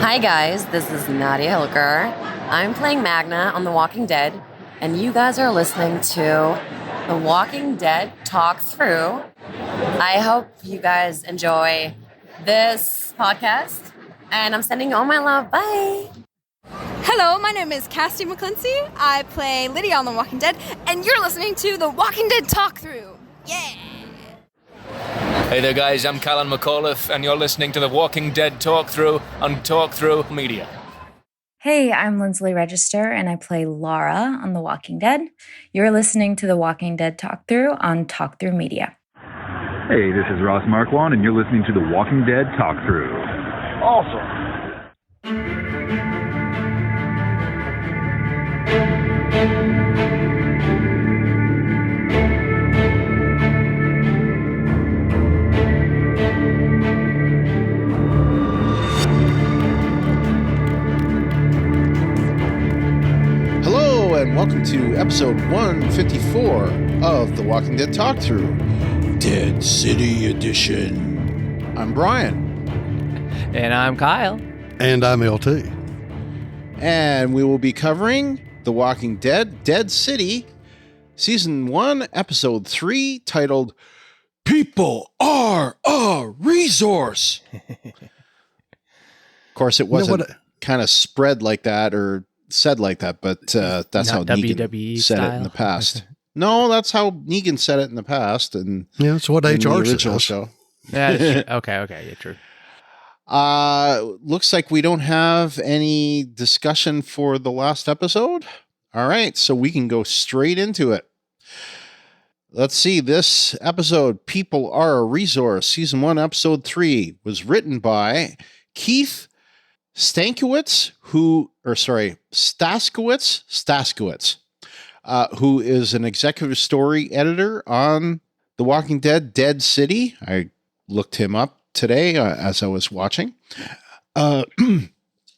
Hi guys, this is Nadia Hilker. I'm playing Magna on The Walking Dead, and you guys are listening to The Walking Dead Talk Through. I hope you guys enjoy this podcast, and I'm sending you all my love. Bye! Hello, my name is Cassie McClincy. I play Lydia on The Walking Dead, and you're listening to The Walking Dead Talk Through. Yeah! Hey there guys, I'm Callan McAuliffe, and you're listening to The Walking Dead Talk Through on Talk Through Media. Hey, I'm Lindsley Register, and I play Lara on The Walking Dead. You're listening to The Walking Dead Talk Through on Talk Through Media. Hey, this is Ross Marquand, and you're listening to The Walking Dead Talk Through. Awesome. And welcome to episode 154 of The Walking Dead Talk Through, Dead City Edition. I'm Brian. And I'm Kyle. And I'm LT. And we will be covering The Walking Dead, Dead City, Season 1, Episode 3, titled, People Are a Resource. Of course, it wasn't kind of spread like that or said like that, but that's how Negan WWE said style. it in the past. No, that's how Negan said it in the past, and yeah, that's what HR the original says. show. Yeah, okay, yeah, true. Looks like we don't have any discussion for the last episode. All right, so we can go straight into it. Let's see. This episode, People Are a Resource, Season 1, Episode 3, was written by Keith Staskiewicz, who is an executive story editor on The Walking Dead, Dead City. I looked him up today as I was watching.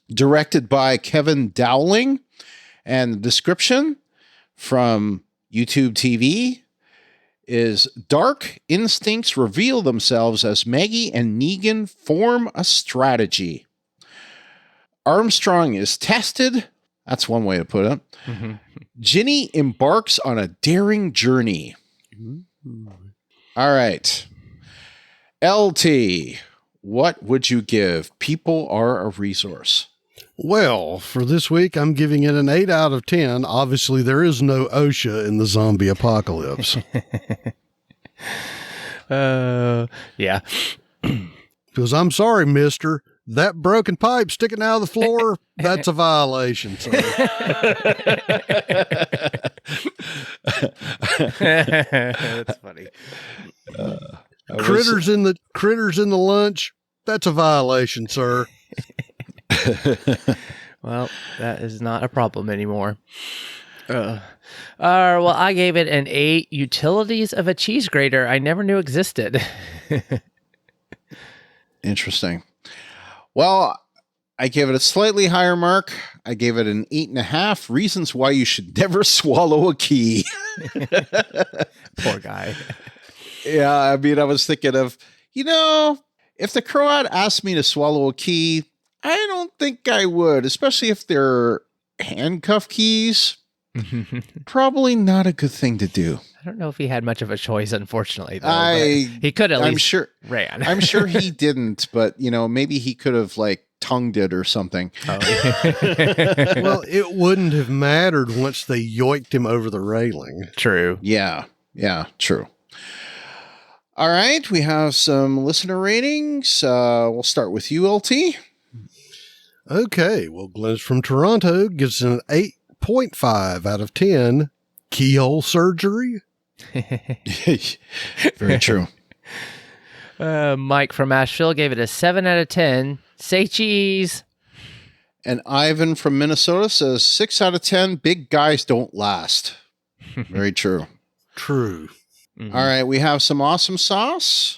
Directed by Kevin Dowling, and the description from YouTube TV is dark instincts reveal themselves as Maggie and Negan form a strategy. Armstrong is tested. That's one way to put it. Mm-hmm. Ginny embarks on a daring journey. Mm-hmm. All right. LT, what would you give People Are a Resource? Well, for this week, I'm giving it an 8 out of 10. Obviously, there is no OSHA in the zombie apocalypse. Yeah. Because I'm sorry, mister. That broken pipe sticking out of the floor, that's a violation. So. That's funny. Critters in the lunch, that's a violation, sir. Well, that is not a problem anymore. Well, I gave it an 8 utilities of a cheese grater I never knew existed. Interesting. Well, I gave it a slightly higher mark. I gave it an 8.5 reasons why you should never swallow a key. Poor guy. Yeah, I mean, I was thinking of, if the Croat asked me to swallow a key, I don't think I would, especially if they're handcuff keys. Probably not a good thing to do. I don't know if he had much of a choice, unfortunately. Though, he could at least ran. I'm sure he didn't, but, maybe he could have, tongued it or something. Oh. Well, it wouldn't have mattered once they yoinked him over the railing. True. Yeah, true. All right, we have some listener ratings. We'll start with you, LT. Okay, well, Glenn's from Toronto gives it an 8.5 out of 10. Keyhole surgery? Very true. Mike from Asheville gave it a 7 out of 10. Say cheese. And Ivan from Minnesota says 6 out of 10. Big guys don't last. Very true. True. Mm-hmm. All right, we have some awesome sauce.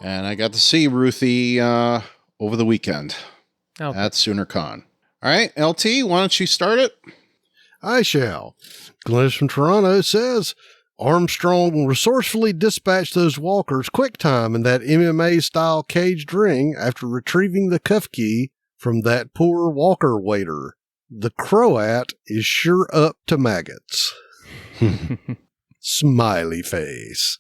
And I got to see Ruthie over the weekend at SoonerCon. All right, LT, why don't you start it? I shall. Glennis from Toronto says, Armstrong resourcefully dispatched those walkers quick time in that MMA-style caged ring after retrieving the cuff key from that poor walker waiter. The Croat is sure up to maggots. Smiley face.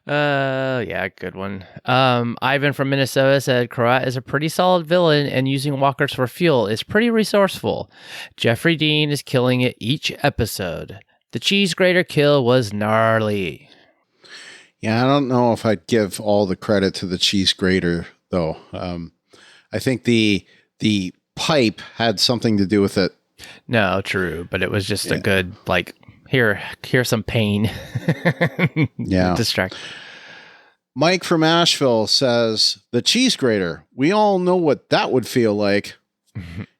Yeah, good one. Ivan from Minnesota said Croat is a pretty solid villain and using walkers for fuel is pretty resourceful. Jeffrey Dean is killing it each episode. The cheese grater kill was gnarly. Yeah, I don't know if I'd give all the credit to the cheese grater, though. I think the pipe had something to do with it. No, true, but it was just a good, like, here's some pain. Yeah. Distract. Mike from Asheville says, the cheese grater. We all know what that would feel like.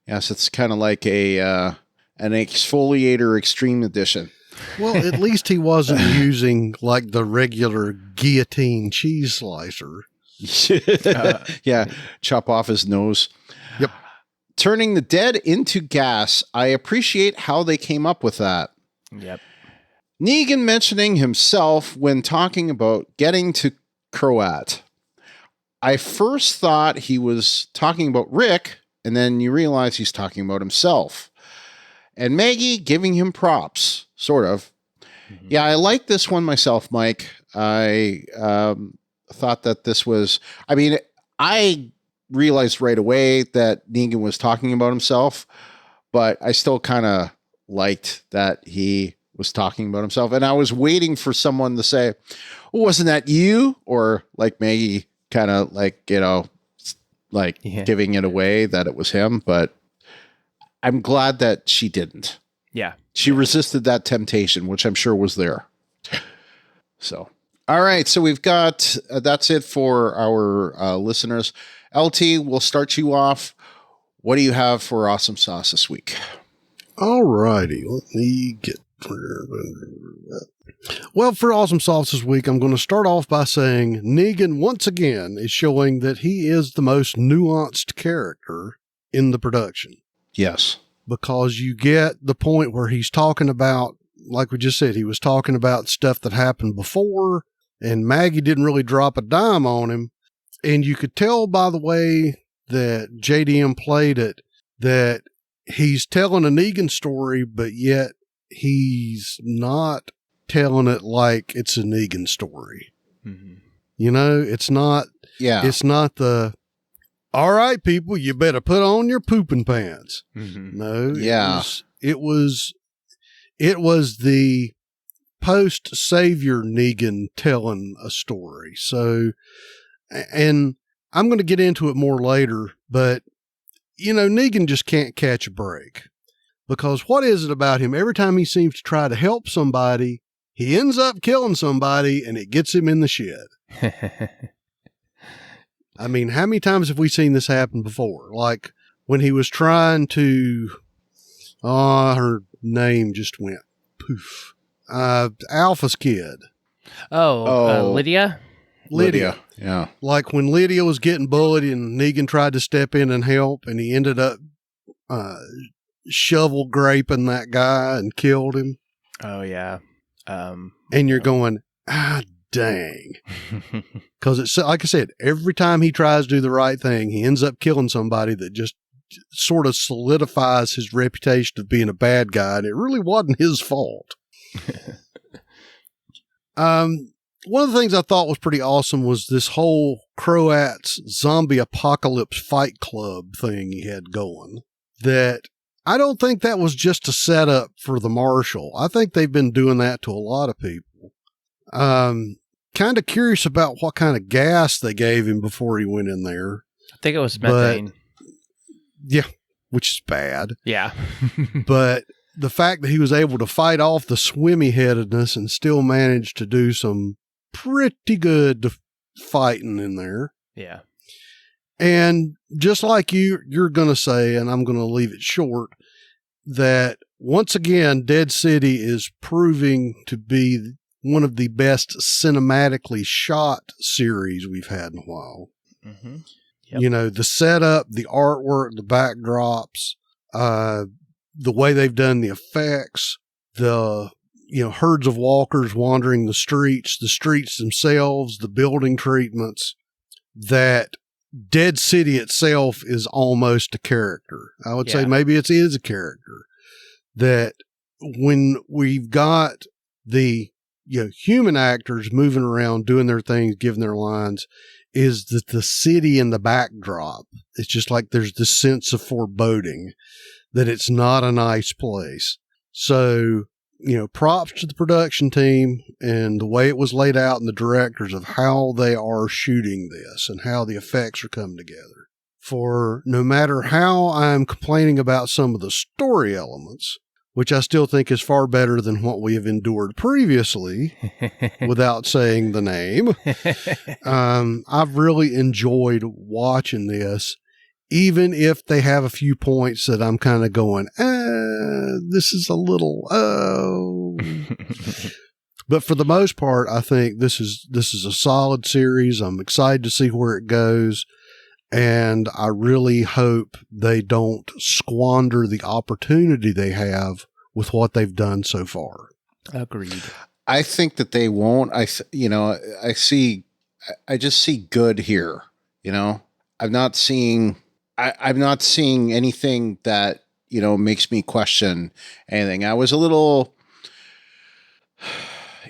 Yes, it's kind of like an exfoliator extreme edition. Well, at least he wasn't using like the regular guillotine cheese slicer. Yeah, chop off his nose. Yep. Turning the dead into gas. I appreciate how they came up with that. Yep. Negan mentioning himself when talking about getting to Croat. I first thought he was talking about Rick, and then you realize he's talking about himself. And Maggie giving him props, sort of. Mm-hmm. Yeah, I like this one myself, Mike. I thought that this was... I mean, I realized right away that Negan was talking about himself, but I still kind of liked that he was talking about himself. And I was waiting for someone to say, oh, wasn't that you? Or like Maggie kind of like, giving it away that it was him. But I'm glad that she didn't. Yeah. She resisted that temptation, which I'm sure was there. So, all right. So we've got, that's it for our listeners. LT, we'll start you off. What do you have for Awesome Sauce this week? All righty. Let me get... Well, for Awesome Sauce this week, I'm going to start off by saying Negan once again is showing that he is the most nuanced character in the production. Yes. Because you get the point where he's talking about, like we just said, he was talking about stuff that happened before, and Maggie didn't really drop a dime on him. And you could tell by the way that JDM played it that he's telling a Negan story, but yet he's not telling it like it's a Negan story. Mm-hmm. You know, it's not, it's not the, all right, people, you better put on your pooping pants. Mm-hmm. No, it was the post-Savior Negan telling a story. So, and I'm going to get into it more later, but you know, Negan just can't catch a break. Because what is it about him? Every time he seems to try to help somebody, he ends up killing somebody and it gets him in the shed. I mean, how many times have we seen this happen before? Like when he was trying to, her name just went poof. Alpha's kid. Lydia? Lydia. Yeah. Like when Lydia was getting bullied and Negan tried to step in and help and he ended up, shovel graping that guy and killed him. Oh yeah. And you're going, dang. Cause it's like I said, every time he tries to do the right thing, he ends up killing somebody that just sort of solidifies his reputation of being a bad guy. And it really wasn't his fault. One of the things I thought was pretty awesome was this whole Croat's zombie apocalypse fight club thing he had going. That I don't think that was just a setup for the Marshal. I think they've been doing that to a lot of people. Kind of curious about what kind of gas they gave him before he went in there. I think it was methane. Yeah, which is bad. Yeah. But the fact that he was able to fight off the swimmy headedness and still manage to do some pretty good fighting in there. Yeah. And just like you're going to say, and I'm going to leave it short, that once again, Dead City is proving to be one of the best cinematically shot series we've had in a while. Mm-hmm. Yep. You know, the setup, the artwork, the backdrops, the way they've done the effects, the herds of walkers wandering the streets themselves, the building treatments, that Dead City itself is almost a character. I would say maybe it is a character. That when we've got the human actors moving around, doing their things, giving their lines, is that the city in the backdrop, it's just like there's this sense of foreboding that it's not a nice place. So, props to the production team and the way it was laid out and the directors of how they are shooting this and how the effects are coming together. For no matter how I'm complaining about some of the story elements, which I still think is far better than what we have endured previously, without saying the name. I've really enjoyed watching this, even if they have a few points that I'm kind of going, this is a little, But for the most part, I think this is a solid series. I'm excited to see where it goes. And I really hope they don't squander the opportunity they have with what they've done so far. Agreed. I think that they won't. I just see good here. I'm not seeing anything that, makes me question anything. I was a little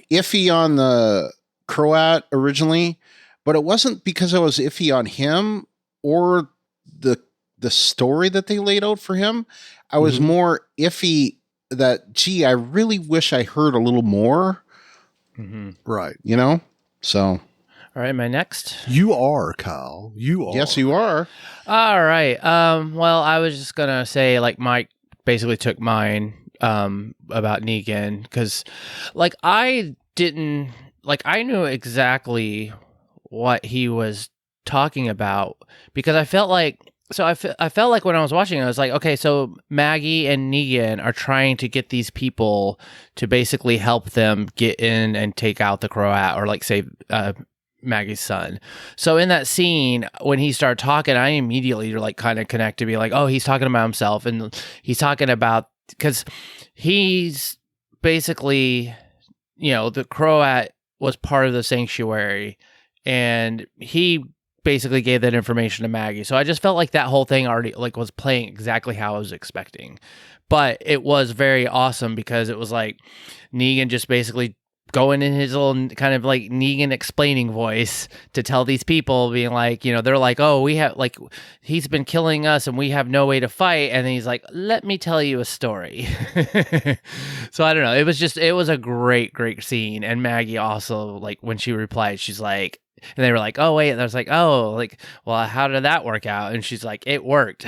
iffy on the Croat originally, but it wasn't because I was iffy on him or the story that they laid out for him. I was more iffy that, gee, I really wish I heard a little more. Mm-hmm. Right. So. All right, am I next? You are, Kyle. You are. Yes, you are. All right. Well, I was just going to say, Mike basically took mine about Negan, because, I knew exactly what he was talking about, because I felt like when I was watching it, I was like, okay, so Maggie and Negan are trying to get these people to basically help them get in and take out the Croat, or save Maggie's son. So in that scene, when he started talking, I immediately kind of connect to be like, oh, he's talking about himself, and he's talking about, because he's basically, the Croat was part of the sanctuary, and he basically gave that information to Maggie. So I just felt like that whole thing already was playing exactly how I was expecting. But it was very awesome, because it was Negan just basically going in his little kind of Negan explaining voice to tell these people, being they're like, oh, we have he's been killing us and we have no way to fight. And then he's like, let me tell you a story. So I don't know. It was a great, great scene. And Maggie also, when she replied, she's like, and they were like, oh, wait. And I was like, oh, well, how did that work out? And she's like, it worked.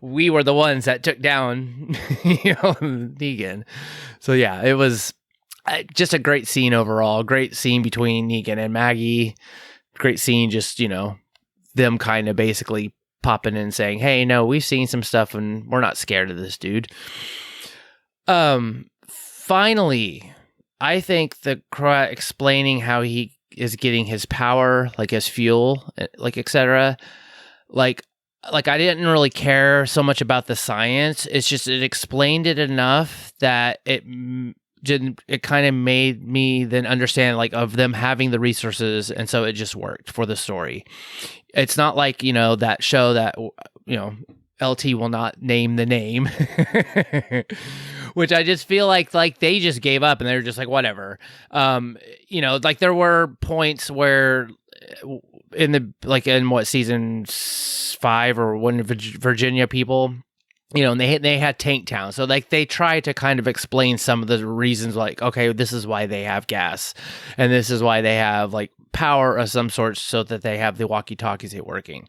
We were the ones that took down, Negan. So yeah, it was just a great scene overall. Great scene between Negan and Maggie. Great scene, just, them kind of basically popping in and saying, hey, no, we've seen some stuff and we're not scared of this dude. Finally, I think the Croat explaining how he is getting his power, his fuel, etc. I didn't really care so much about the science. It's just, it explained it enough that it kind of made me then understand of them having the resources, and so it just worked for the story. It's not that show that LT will not name the name, which I just feel like they just gave up and they were just whatever. There were points where in what, season 5 or when Virginia people, and they had Tank Town. So they tried to kind of explain some of the reasons, okay, this is why they have gas and this is why they have power of some sort, so that they have the walkie-talkies working.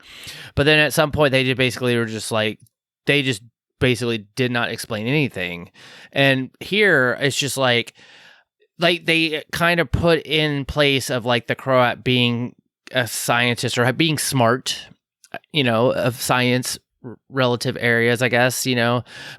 But then at some point they just basically were just they just basically did not explain anything. And here it's just they kind of put in place of the Croat being a scientist or being smart, of science, relative areas, I guess,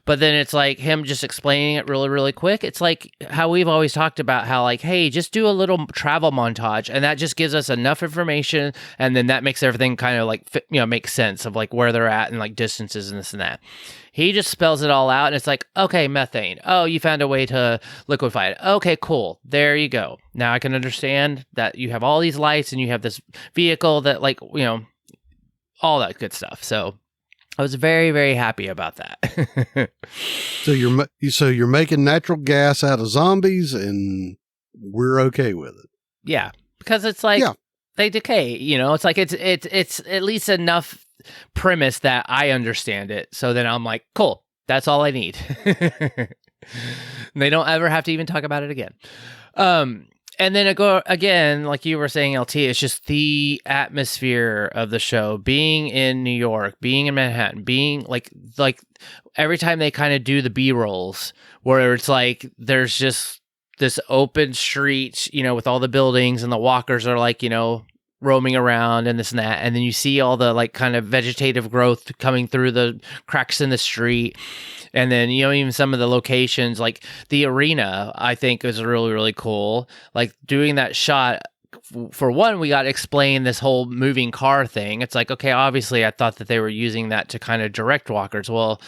but then it's like him just explaining it really, really quick. It's like how we've always talked about how like, hey, just do a little travel montage, and that just gives us enough information, and then that makes everything kind of like make sense of like where they're at and like distances and this and that. He just spells it all out, and it's like, okay, methane. Oh, you found a way to liquefy it. Okay, cool. There you go. Now I can understand that you have all these lights and you have this vehicle that like, all that good stuff. So I was very, very happy about that. So you're making natural gas out of zombies, and we're okay with it. Yeah, because it's like they decay. It's like it's at least enough premise that I understand it. So then I'm like, cool, that's all I need. They don't ever have to even talk about it again. And then again, like you were saying, LT, it's just the atmosphere of the show, being in New York, being in Manhattan, being like every time they kind of do the B-rolls where it's like there's just this open street, with all the buildings, and the walkers are like, roaming around and this and that. And then you see all the like kind of vegetative growth coming through the cracks in the street. And then, even some of the locations, like the arena, I think is really, really cool. Like doing that shot, for one, we got to explain this whole moving car thing. It's like, okay, obviously I thought that they were using that to kind of direct walkers. Well,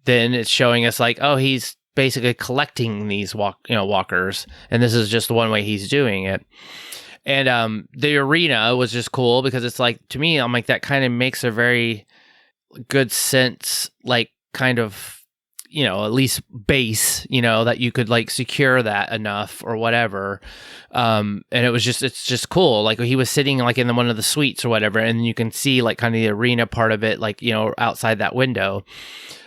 then it's showing us like, oh, he's basically collecting these walkers. And this is just one way he's doing it. And the arena was just cool because it's like, to me, I'm like, that kind of makes a very good sense, like kind of, at least base, that you could like secure that enough or whatever. And it's just cool. Like he was sitting like in one of the suites or whatever, and you can see like kind of the arena part of it, like, outside that window.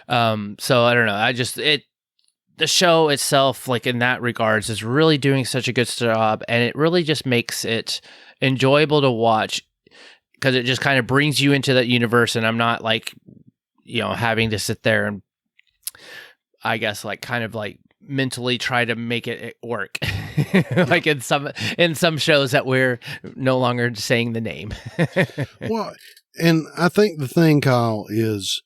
So I don't know. The show itself, like in that regards, is really doing such a good job, and it really just makes it enjoyable to watch because it just kind of brings you into that universe, and I'm not like, having to sit there and, I guess, like kind of like mentally try to make it work, like in some shows that we're no longer saying the name. Well, and I think the thing, Kyle, is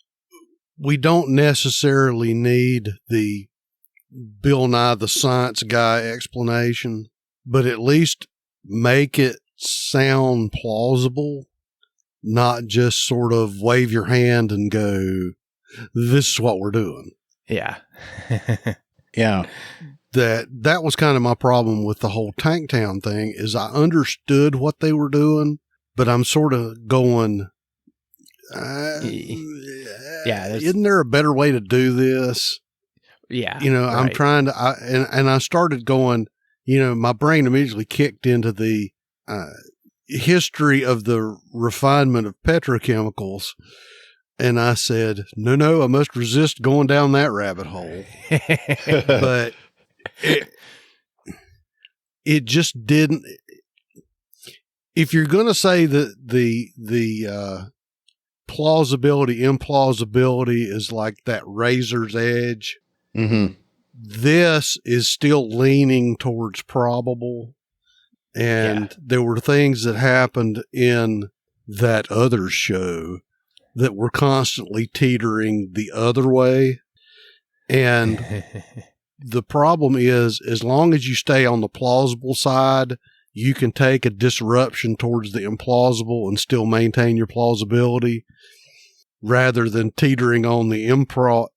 we don't necessarily need the Bill Nye the Science Guy explanation, but at least make it sound plausible, not just sort of wave your hand and go, this is what we're doing. Yeah. Yeah. That was kind of my problem with the whole Tank Town thing, is I understood what they were doing, but I'm sort of going, isn't there a better way to do this? Yeah. Right. I'm trying to, and I started going, my brain immediately kicked into the history of the refinement of petrochemicals. And I said, no, I must resist going down that rabbit hole. But it just didn't. If you're going to say that the plausibility, implausibility is like that razor's edge, mm-hmm. This is still leaning towards probable. And there were things that happened in that other show that were constantly teetering the other way. And the problem is, as long as you stay on the plausible side, you can take a disruption towards the implausible and still maintain your plausibility, rather than teetering on the improbable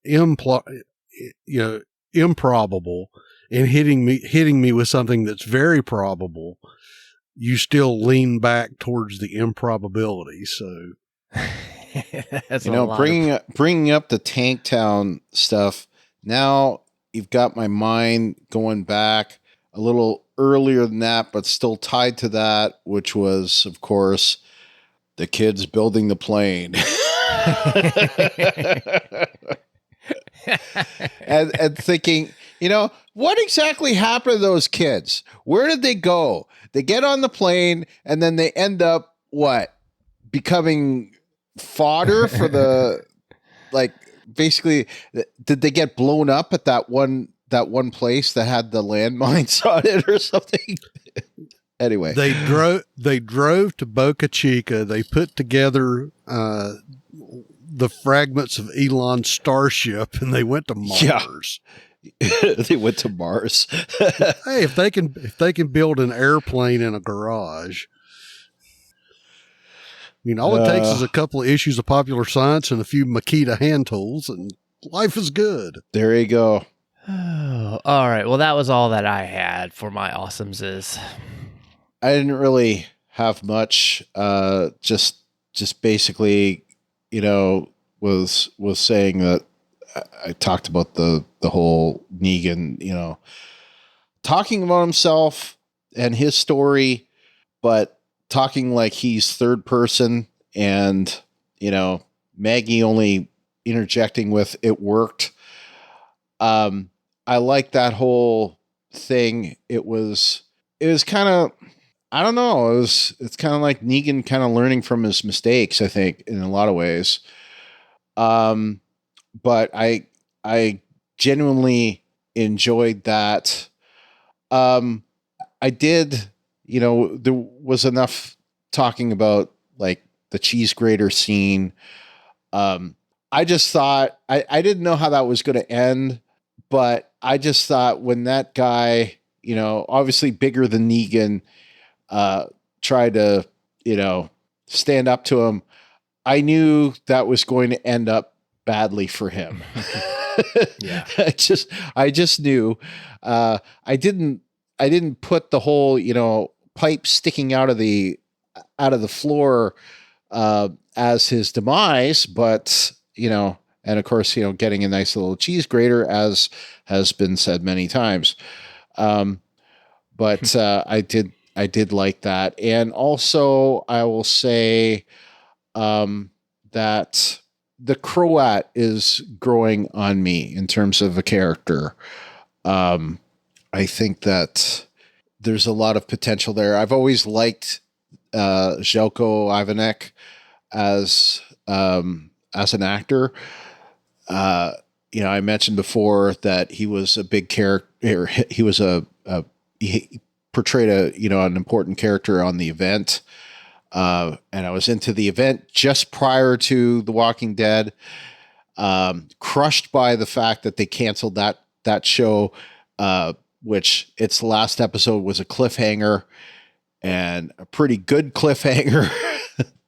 and hitting me with something that's very probable. You still lean back towards the improbability. So, bringing up the Tank Town stuff. Now you've got my mind going back a little earlier than that, but still tied to that, which was, of course, the kids building the plane. and thinking, what exactly happened to those kids? Where did they go? They get on the plane and then they end up becoming fodder for the, basically, did they get blown up at that one place that had the landmines on it or something? Anyway, they drove to Boca Chica. They put together the the fragments of Elon's starship and they went to Mars. Yeah. They went to Mars. Hey, if they can build an airplane in a garage, all it takes is a couple of issues of Popular Science and a few Makita hand tools, and life is good. There you go. Oh, all right. Well, that was all that I had for my awesomes. I didn't really have much. Just basically, was saying that I talked about the whole Negan, talking about himself and his story, but talking like he's third person, and Maggie only interjecting with "it worked." I like that whole thing. It was kind of, I don't know. It's kind of like Negan kind of learning from his mistakes, I think, in a lot of ways. But I genuinely enjoyed that. I did, there was enough talking about like the cheese grater scene. I just thought, I didn't know how that was going to end, but I just thought when that guy, obviously bigger than Negan, tried to, stand up to him, I knew that was going to end up badly for him. Yeah. I just knew. I didn't put the whole, pipe sticking out of the floor as his demise, but and of course, getting a nice little cheese grater, as has been said many times. But I did like that. And also I will say that the Croat is growing on me in terms of a character. I think that there's a lot of potential there. I've always liked Željko Ivanek as an actor. I mentioned before that he was a big character. He was he portrayed an important character on the event. And I was into the event just prior to The Walking Dead, crushed by the fact that they canceled that show, which its last episode was a cliffhanger, and a pretty good cliffhanger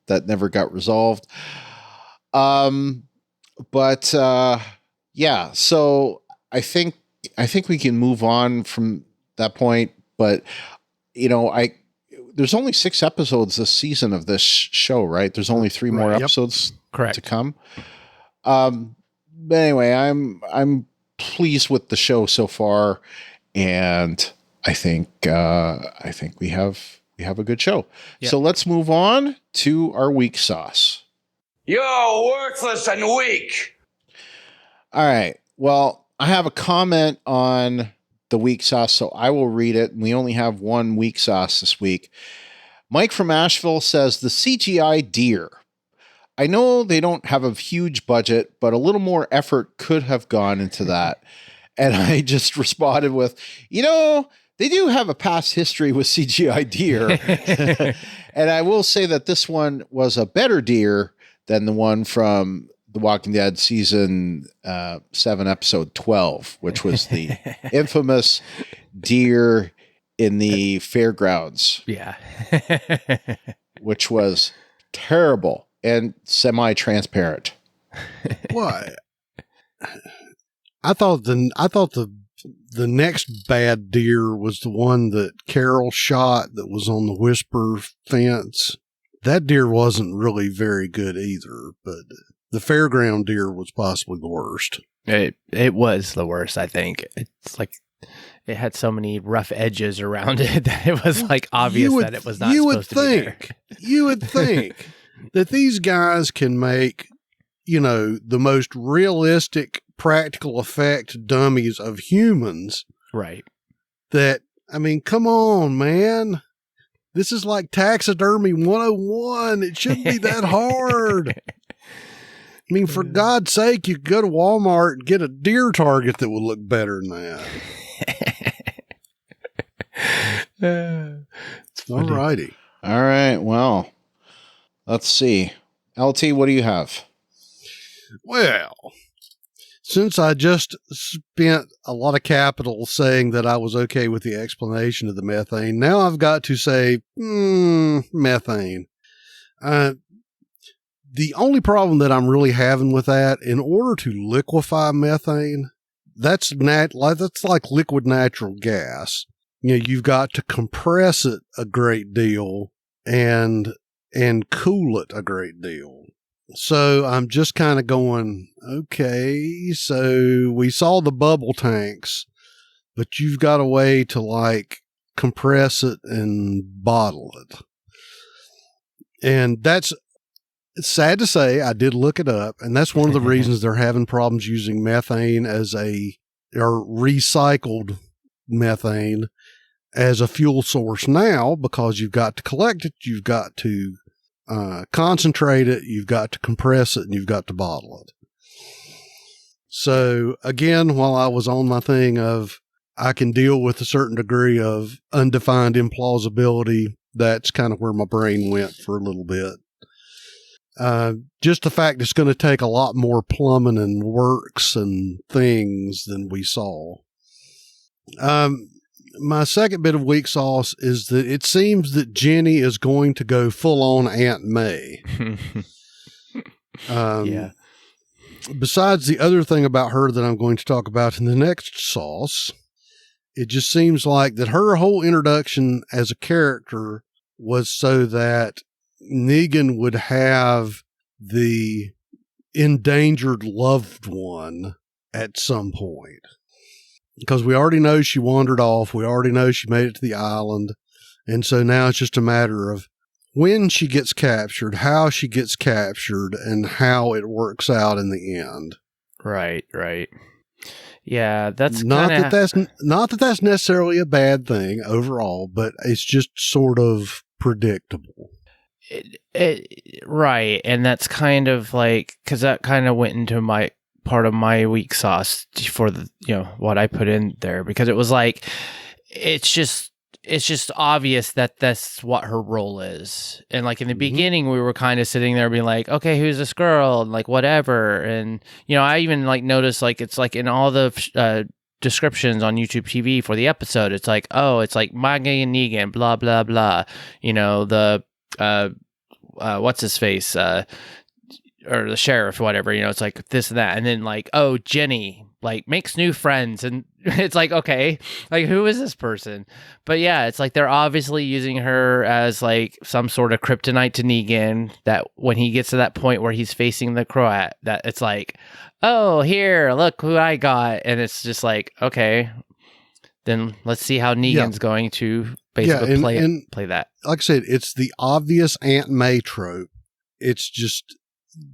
that never got resolved. But yeah, so I think we can move on from that point, but there's only 6 episodes this season of this show, right? There's only 3 more episodes to come. But anyway, I'm pleased with the show so far, and I think we have a good show. Yep. So let's move on to our weak sauce. You're worthless and weak. All right. Well, I have a comment on the weak sauce, so I will read it. And we only have one weak sauce this week. Mike from Asheville says, the CGI deer. I know they don't have a huge budget, but a little more effort could have gone into that. And I just responded with, they do have a past history with CGI deer. And I will say that this one was a better deer than the one from The Walking Dead season 7, episode 12, which was the infamous deer in the fairgrounds. Yeah. Which was terrible and semi-transparent. Why? I thought the next bad deer was the one that Carol shot that was on the Whisper fence. That deer wasn't really very good either, but the fairground deer was possibly the worst. It was the worst, I think. It's like it had so many rough edges around it that it was like obvious that it was not supposed to be there. You would think that these guys can make, the most realistic practical effect dummies of humans. Right. That, come on, man. This is like taxidermy 101. It shouldn't be that hard. For God's sake, you could go to Walmart and get a deer target that will look better than that. All righty. All right. Well, let's see. LT, what do you have? Well, since I just spent a lot of capital saying that I was okay with the explanation of the methane, now I've got to say, methane. The only problem that I'm really having with that, in order to liquefy methane, that's like liquid natural gas. You know, you've got to compress it a great deal and cool it a great deal. So I'm just kind of going, okay, so we saw the bubble tanks, but you've got a way to like compress it and bottle it. And it's sad to say, I did look it up, and that's one of the reasons they're having problems using methane or recycled methane as a fuel source now, because you've got to collect it, you've got to concentrate it, you've got to compress it, and you've got to bottle it. So again, while I was on my thing of I can deal with a certain degree of undefined implausibility, that's kind of where my brain went for a little bit. Just the fact it's going to take a lot more plumbing and works and things than we saw. My second bit of weak sauce is that it seems that Ginny is going to go full on Aunt May. Yeah. Besides the other thing about her that I'm going to talk about in the next sauce, it just seems like that her whole introduction as a character was so that Negan would have the endangered loved one at some point. Because we already know she wandered off. We already know she made it to the island. And so now it's just a matter of when she gets captured, how she gets captured, and how it works out in the end. Right. Yeah, that's not that that's necessarily a bad thing overall, but it's just sort of predictable. Right, and that's kind of like, because that kind of went into my part of my weak sauce for the, what I put in there, because it was like, it's just obvious that that's what her role is. And like in the beginning, we were kind of sitting there being like, okay, who's this girl? And like, whatever. And, I even like noticed like, it's like in all the descriptions on YouTube TV for the episode, it's like, oh, it's like Maggie and Negan, blah, blah, blah. What's his face? Or the sheriff, whatever, it's like this and that. And then like, oh, Ginny like makes new friends, and it's like, okay, like who is this person? But yeah, it's like they're obviously using her as like some sort of kryptonite to Negan, that when he gets to that point where he's facing the Croat, that it's like, oh, here, look who I got. And it's just like, okay, then let's see how Negan's going to basically play that. Like I said, it's the obvious Aunt May trope. It's just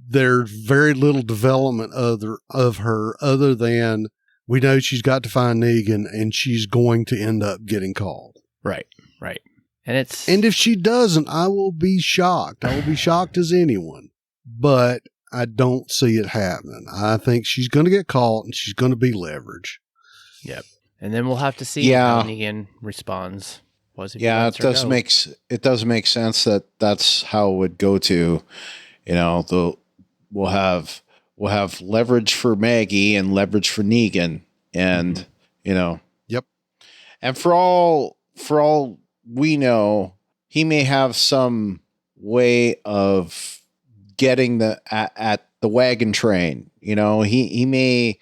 there's very little development of her other than we know she's got to find Negan and she's going to end up getting called. Right. And if she doesn't, I will be shocked. I will be shocked as anyone. But I don't see it happening. I think she's going to get caught and she's going to be leverage. Yep. And then we'll have to see how Negan responds. It does make sense that that's how it would go to. We'll have leverage for Maggie and leverage for Negan, and Yep. And for all we know, he may have some way of getting at the wagon train. He may,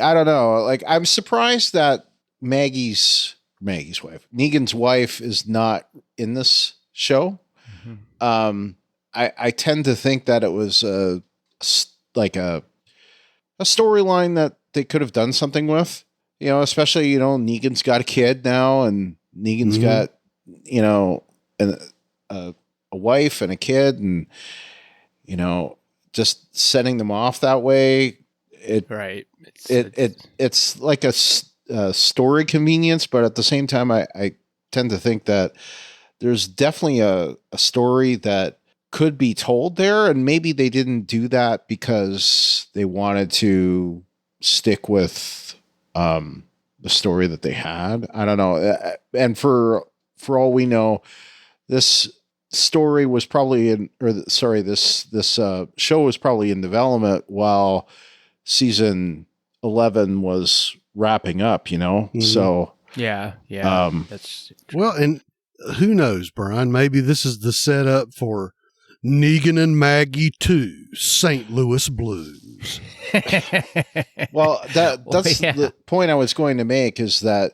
I don't know. Like, I'm surprised that Negan's wife is not in this show. Mm-hmm. I tend to think that it was a storyline that they could have done something with, especially, Negan's got a kid now, and Negan's got, a wife and a kid, and, just setting them off that way. It's like a story convenience, but at the same time, I tend to think that there's definitely a story that could be told there, and maybe they didn't do that because they wanted to stick with the story that they had. I don't know. And for all we know, this story was probably this show was probably in development while season 11 was wrapping up, you know? Mhm. So, Yeah. That's Well, and who knows, Brian? Maybe this is the setup for Negan and Maggie 2, St. Louis Blues. well, that's yeah. the point I was going to make, is that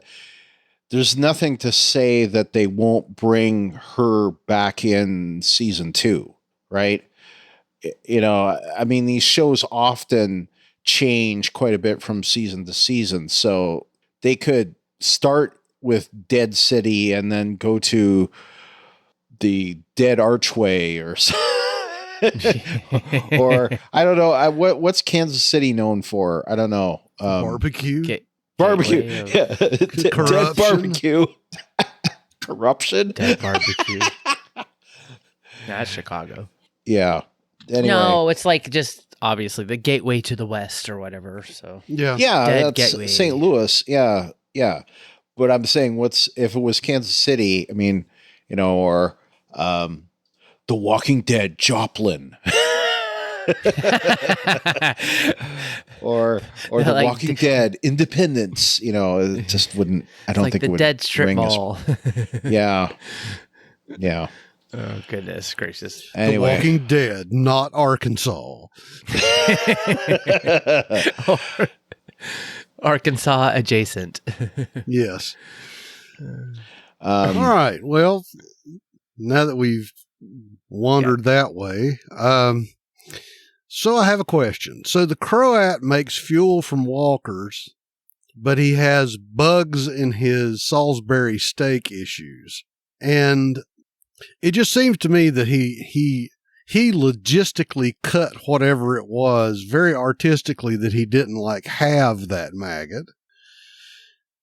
there's nothing to say that they won't bring her back in season 2, right? You know, I mean, these shows often change quite a bit from season to season, so they could start with Dead City and then go to the Dead Archway or or I don't know. What's Kansas City known for? I don't know. Barbecue. Barbecue. Gateway Yeah. Dead Corruption. barbecue. Corruption. Dead barbecue. That's Chicago. Yeah. Anyway. No, it's like just obviously the gateway to the west or whatever. So Yeah. Yeah, Dead that's Gateway. St. Louis. Yeah. But I'm saying, if it was Kansas City? I mean, you know, or The Walking Dead, Joplin, or The Like Walking Dead, Independence. You know, it just wouldn't. I don't like think the it would dead strip ring as- mall. Yeah. Oh goodness gracious! Anyway. The Walking Dead, not Arkansas. Arkansas adjacent. Yes. All right. Well, now that we've wandered that way, so I have a question. So the Croat makes fuel from walkers, but he has bugs in his Salisbury steak issues. And it just seems to me that he logistically cut whatever it was very artistically, that he didn't like have that maggot.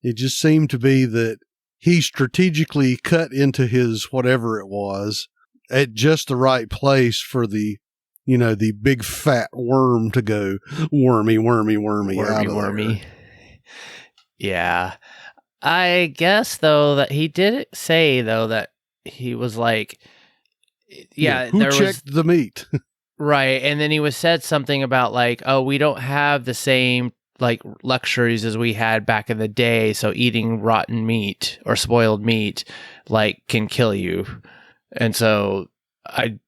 It just seemed to be that he strategically cut into his whatever it was at just the right place for the big fat worm to go wormy out of there. Yeah. I guess though that he did say though that he was like, Who checked the meat? Right. And then he was said something about like, oh, we don't have the same like luxuries as we had back in the day. So eating rotten meat or spoiled meat like can kill you. And so I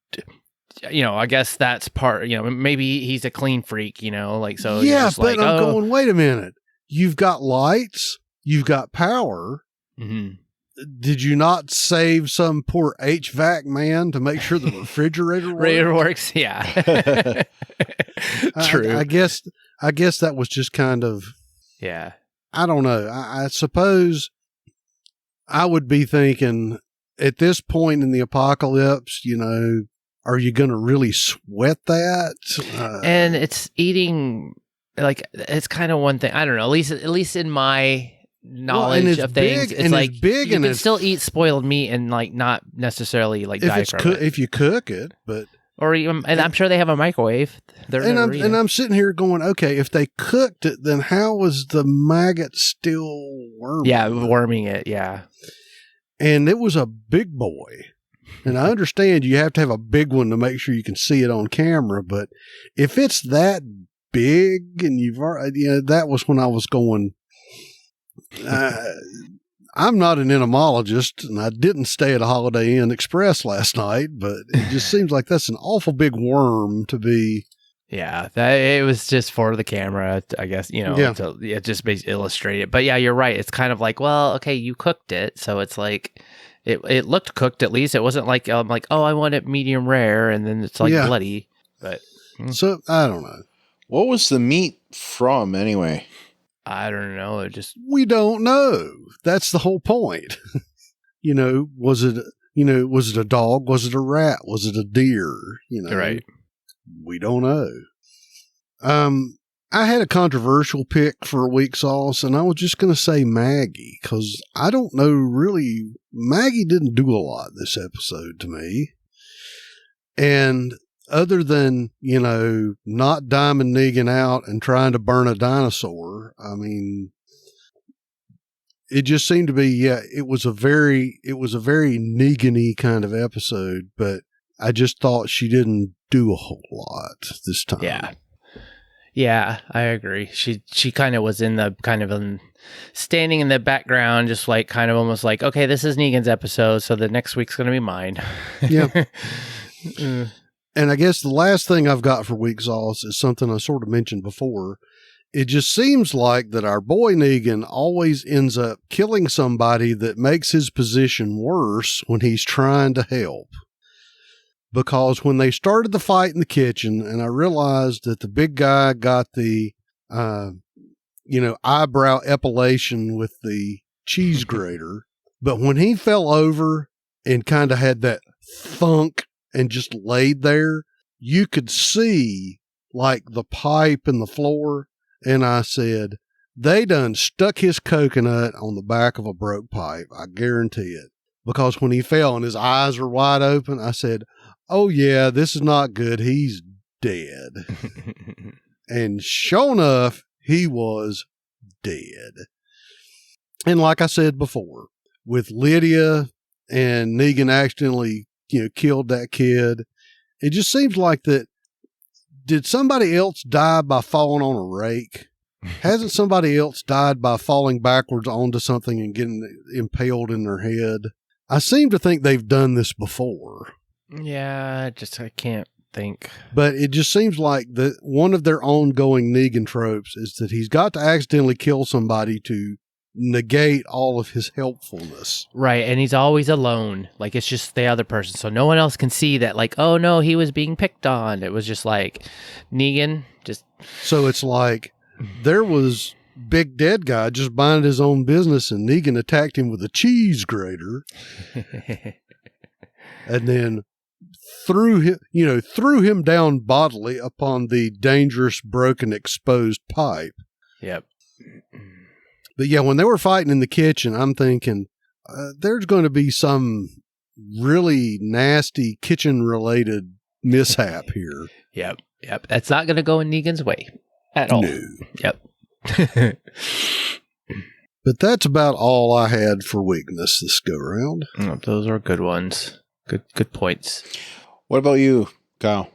guess that's part, maybe he's a clean freak, like, so. Yeah, just but like, I'm going, wait a minute. You've got lights. You've got power. Mm-hmm. Did you not save some poor HVAC man to make sure the refrigerator works? Yeah. True. I guess that was just kind of, yeah. I don't know. I suppose I would be thinking at this point in the apocalypse, are you going to really sweat that? And it's eating, like, it's kind of one thing. I don't know. At least in my knowledge of things, it's like big, you and can still eat spoiled meat and like not necessarily like die from it. If you cook it, but or even, and I'm sure they have a microwave. I'm sitting here going, okay, if they cooked it, then how was the maggot still worming? Yeah, worming it. Yeah, and it was a big boy. And I understand you have to have a big one to make sure you can see it on camera, but if it's that big and that was when I was going, I'm not an entomologist and I didn't stay at a Holiday Inn Express last night, but it just seems like that's an awful big worm to be. Yeah, it was just for the camera, I guess, to just basically illustrate it. But yeah, you're right. It's kind of like, well, okay, you cooked it. So it's like, it looked cooked at least. It wasn't like, I'm like, oh, I want it medium rare. And then it's like bloody. But so I don't know. What was the meat from anyway? I don't know. We don't know. That's the whole point. Was it a dog? Was it a rat? Was it a deer? Right. We don't know. I had a controversial pick for a week sauce, and I was just going to say Maggie, because I don't know really. Maggie didn't do a lot this episode to me. And other than, not Diamond Negan out and trying to burn a dinosaur, I mean, it just seemed to be, it was a very Negan-y kind of episode, but I just thought she didn't do a whole lot this time. Yeah, I agree. She kind of was standing in the background, just like kind of almost like, okay, this is Negan's episode, so the next week's going to be mine. Yeah. And I guess the last thing I've got for Weak Sauce is something I sort of mentioned before. It just seems like that our boy Negan always ends up killing somebody that makes his position worse when he's trying to help. Because when they started the fight in the kitchen, and I realized that the big guy got the, eyebrow epilation with the cheese grater, but when he fell over and kind of had that thunk and just laid there, you could see like the pipe in the floor. And I said, they done stuck his coconut on the back of a broke pipe. I guarantee it. Because when he fell and his eyes were wide open, I said, oh yeah, this is not good. He's dead. And sure enough, he was dead. And like I said before, with Lydia and Negan accidentally, killed that kid, it just seems like that. Did somebody else die by falling on a rake? Hasn't somebody else died by falling backwards onto something and getting impaled in their head? I seem to think they've done this before. Yeah, I can't think. But it just seems like that one of their ongoing Negan tropes is that he's got to accidentally kill somebody to negate all of his helpfulness. Right, and he's always alone. Like, it's just the other person, so no one else can see that, like, oh no, he was being picked on. It was just like Negan just... So it's like there was big dead guy just minding his own business, and Negan attacked him with a cheese grater. And then threw him down bodily upon the dangerous, broken, exposed pipe. Yep. But yeah, when they were fighting in the kitchen, I'm thinking there's going to be some really nasty kitchen-related mishap here. Yep. That's not going to go in Negan's way at all. No. Yep. But that's about all I had for weakness this go around. Oh, those are good ones. Good points. What about you, Kyle?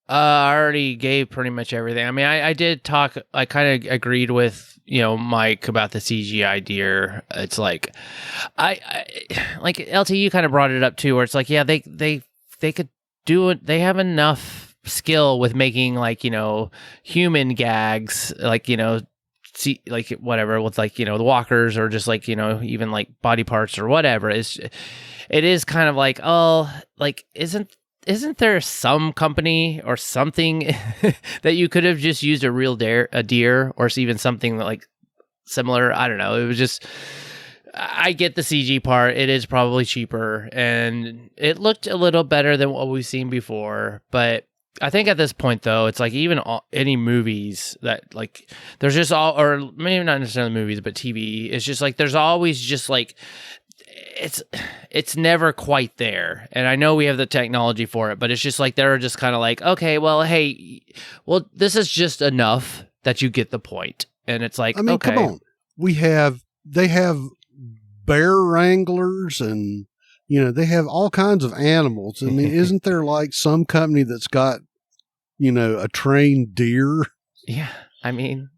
I already gave pretty much everything. I mean, I did talk. I kind of agreed with Mike about the CGI deer. It's like, I like LT. You kind of brought it up too, where it's like, yeah, they could do it. They have enough skill with making human gags, see, like whatever with the walkers or just even like body parts or whatever. It is kind of like, oh, like isn't there some company or something that you could have just used a real deer or even something like similar? I don't know. It was just, I get the CG part. It is probably cheaper and it looked a little better than what we've seen before. But I think at this point though, it's like even any movies that like, there's just or maybe not necessarily movies, but TV. It's just like, there's always just like, it's never quite there. And I know we have the technology for it, but it's just like they're just kind of like, okay, well, hey, well, this is just enough that you get the point. And it's like, I mean, okay. Come on. They have bear wranglers and, they have all kinds of animals. I mean, isn't there like some company that's got, a trained deer? Yeah. I mean,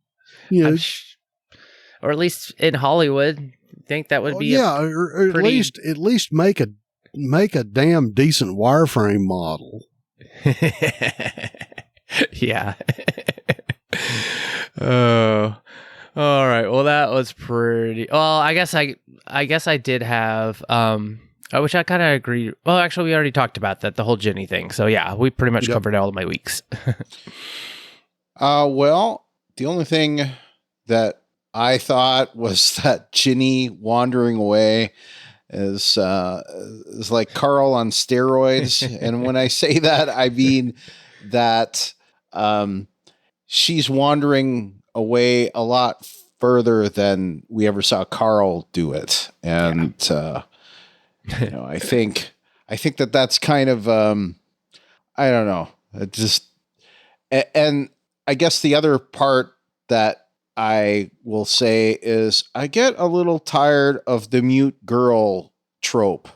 or at least in Hollywood, think that would be or pretty... at least make a damn decent wireframe model. Yeah. Oh, all right. Well, that was pretty. Well, I guess I did have. Which I kind of agree. Well, actually, we already talked about that, the whole Ginny thing. So yeah, we pretty much covered all of my weeks. Well, the only thing that I thought was that Ginny wandering away is like Carl on steroids. And when I say that, I mean that she's wandering away a lot further than we ever saw Carl do it. And, I think that that's kind of, I don't know, it just, and I guess the other part that I will say is I get a little tired of the mute girl trope.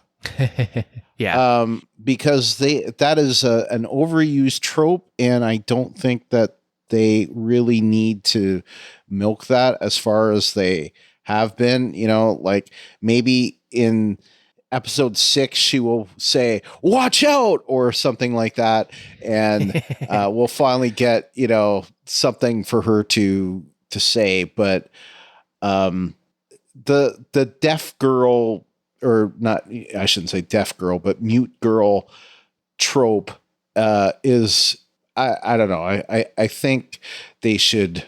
Yeah. Because that is an overused trope, and I don't think that they really need to milk that as far as they have been. Like maybe in episode 6 she will say "watch out" or something like that, and we'll finally get something for her to say. But the deaf girl, or not, I shouldn't say deaf girl, but mute girl trope is, I don't know. I think they should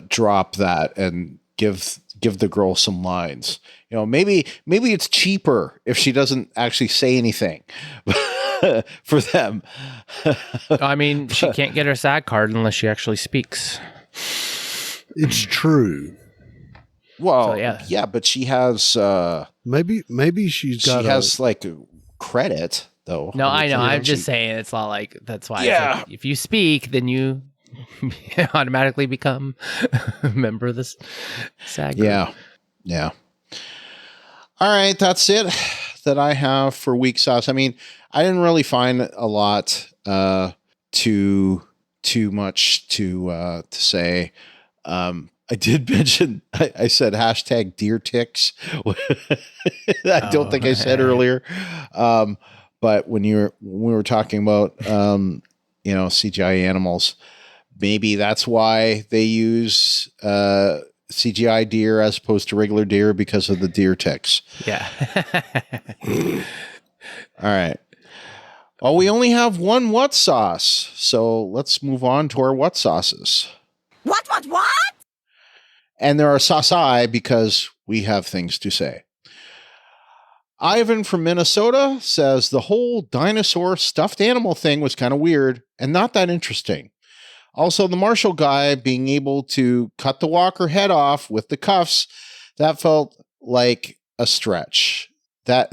drop that and give the girl some lines. Maybe it's cheaper if she doesn't actually say anything for them. I mean, she can't get her SAG card unless she actually speaks. It's true. Well, So, yeah. but she has Maybe she has like credit though. No, I know. I'm just saying it's not like that's why. Yeah. If you speak, then you automatically become a member of this SAG group. Yeah. All right, that's it that I have for weak sauce. I mean, I didn't really find a lot too much to say. I did mention, I said hashtag deer ticks. I don't think I said earlier. But when we were talking about, CGI animals, maybe that's why they use CGI deer as opposed to regular deer, because of the deer ticks. Yeah. All right. Well, we only have one what sauce. So let's move on to our what sauces. What? And there are sauce because we have things to say. Ivan from Minnesota says the whole dinosaur stuffed animal thing was kind of weird and not that interesting. Also, the Marshall guy being able to cut the walker head off with the cuffs, that felt like a stretch. That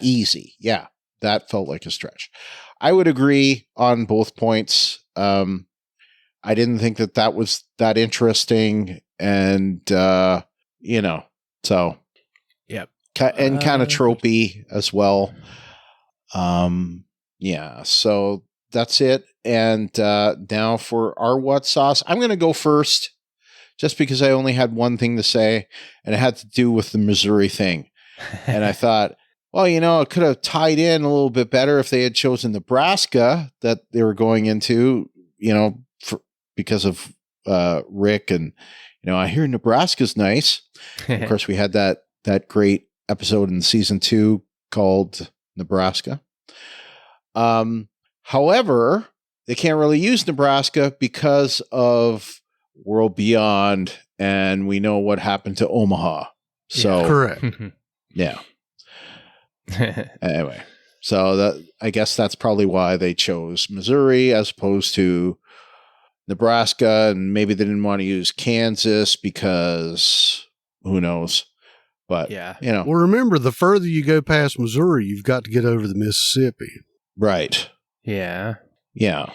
easy. Yeah, that felt like a stretch. I would agree on both points. I didn't think that was that interesting, and so yep, and kind of tropey as well. Yeah, so that's it. And now for our what sauce, I'm going to go first, just because I only had one thing to say, and it had to do with the Missouri thing. And I thought, well, it could have tied in a little bit better if they had chosen Nebraska that they were going into, because of Rick, and I hear Nebraska's nice. Of course, we had that great episode in season 2 called Nebraska. However, they can't really use Nebraska because of World Beyond, and we know what happened to Omaha. So correct. Yeah. Anyway, so I guess that's probably why they chose Missouri as opposed to Nebraska, and maybe they didn't want to use Kansas because who knows. But yeah, Well, remember, the further you go past Missouri, you've got to get over the Mississippi. Right. Yeah. Yeah.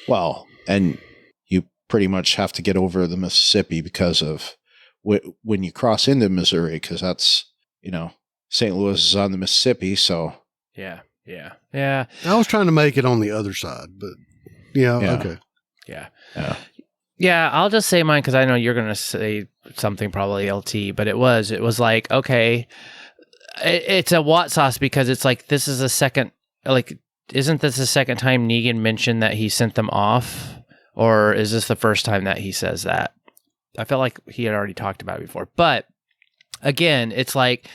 Well, and you pretty much have to get over the Mississippi because of when you cross into Missouri, because that's St. Louis is on the Mississippi. So yeah. I was trying to make it on the other side, but okay. Yeah, I'll just say mine because I know you're going to say something probably LT, but it was like, okay, it's a what sauce because it's like, this is a second, like, isn't this the second time Negan mentioned that he sent them off? Or is this the first time that he says that? I felt like he had already talked about it before. But again, it's like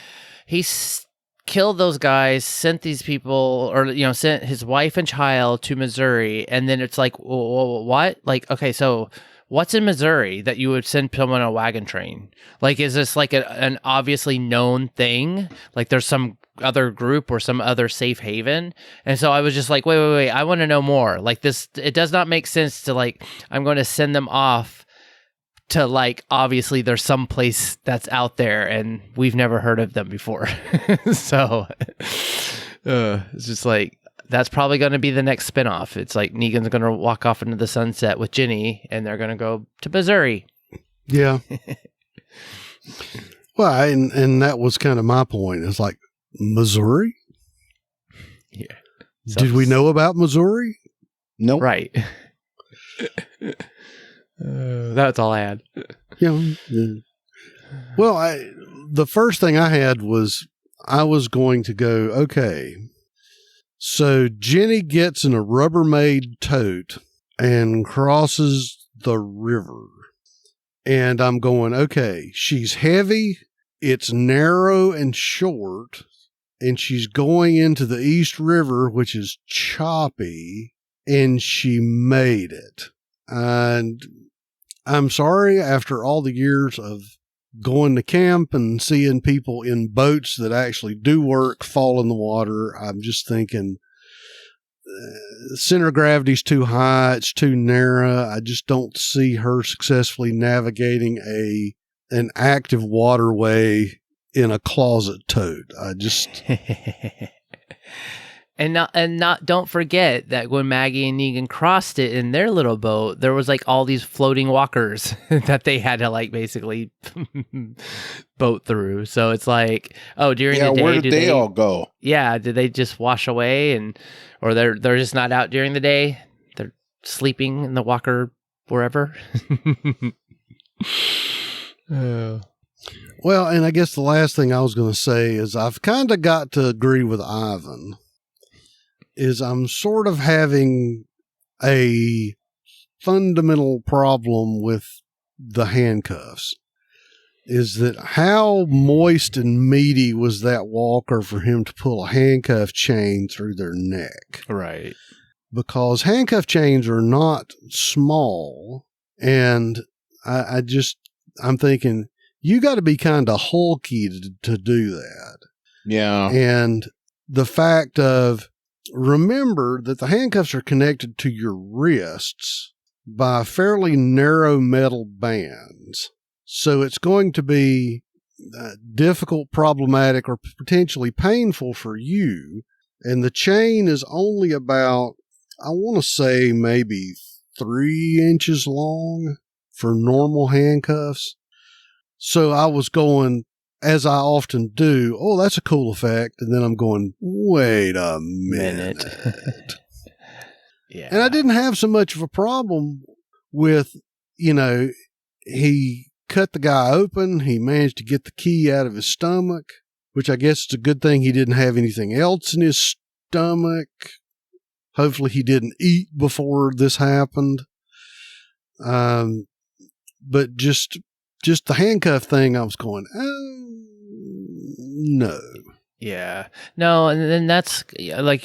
he's killed those guys, sent these people, or sent his wife and child to Missouri, and then it's like, what? Like, okay, so what's in Missouri that you would send someone on a wagon train? Like, is this like an obviously known thing? Like, there's some other group or some other safe haven? And so I was just like, wait, I want to know more. Like, this, it does not make sense to like, I'm going to send them off to like, obviously there's some place that's out there and we've never heard of them before. So it's just like, that's probably going to be the next spinoff. It's like Negan's going to walk off into the sunset with Ginny and they're going to go to Missouri. Yeah. Well, and that was kind of my point. It's like, Missouri? Yeah. Did we know about Missouri? Nope. Right. That's all I had. Yeah. Well, the first thing I had was I was going to go, okay, so Ginny gets in a Rubbermaid tote and crosses the river. And I'm going, okay, she's heavy, it's narrow and short, and she's going into the East River, which is choppy, and she made it. And I'm sorry, after all the years of going to camp and seeing people in boats that actually do work fall in the water, I'm just thinking, center of gravity's too high, it's too narrow. I just don't see her successfully navigating an active waterway in a closet tote. I just don't forget that when Maggie and Negan crossed it in their little boat, there was like all these floating walkers that they had to like basically boat through. So it's like, oh, during the day, where did they all go? Yeah, did they just wash away or they're just not out during the day? They're sleeping in the walker wherever. Well, and I guess the last thing I was going to say is I've kind of got to agree with Ivan. Is I'm sort of having a fundamental problem with the handcuffs. Is that how moist and meaty was that walker for him to pull a handcuff chain through their neck? Right. Because handcuff chains are not small. And I'm thinking, you got to be kind of hulky to do that. Yeah. And the fact of, remember that the handcuffs are connected to your wrists by fairly narrow metal bands. So it's going to be difficult, problematic, or potentially painful for you. And the chain is only about, I want to say maybe 3 inches long for normal handcuffs. So I was going, as I often do, oh, that's a cool effect. And then I'm going, wait a minute. Yeah. And I didn't have so much of a problem with, he cut the guy open. He managed to get the key out of his stomach, which I guess is a good thing he didn't have anything else in his stomach. Hopefully he didn't eat before this happened. But just the handcuff thing, I was going, oh, no. Yeah. No, and then that's like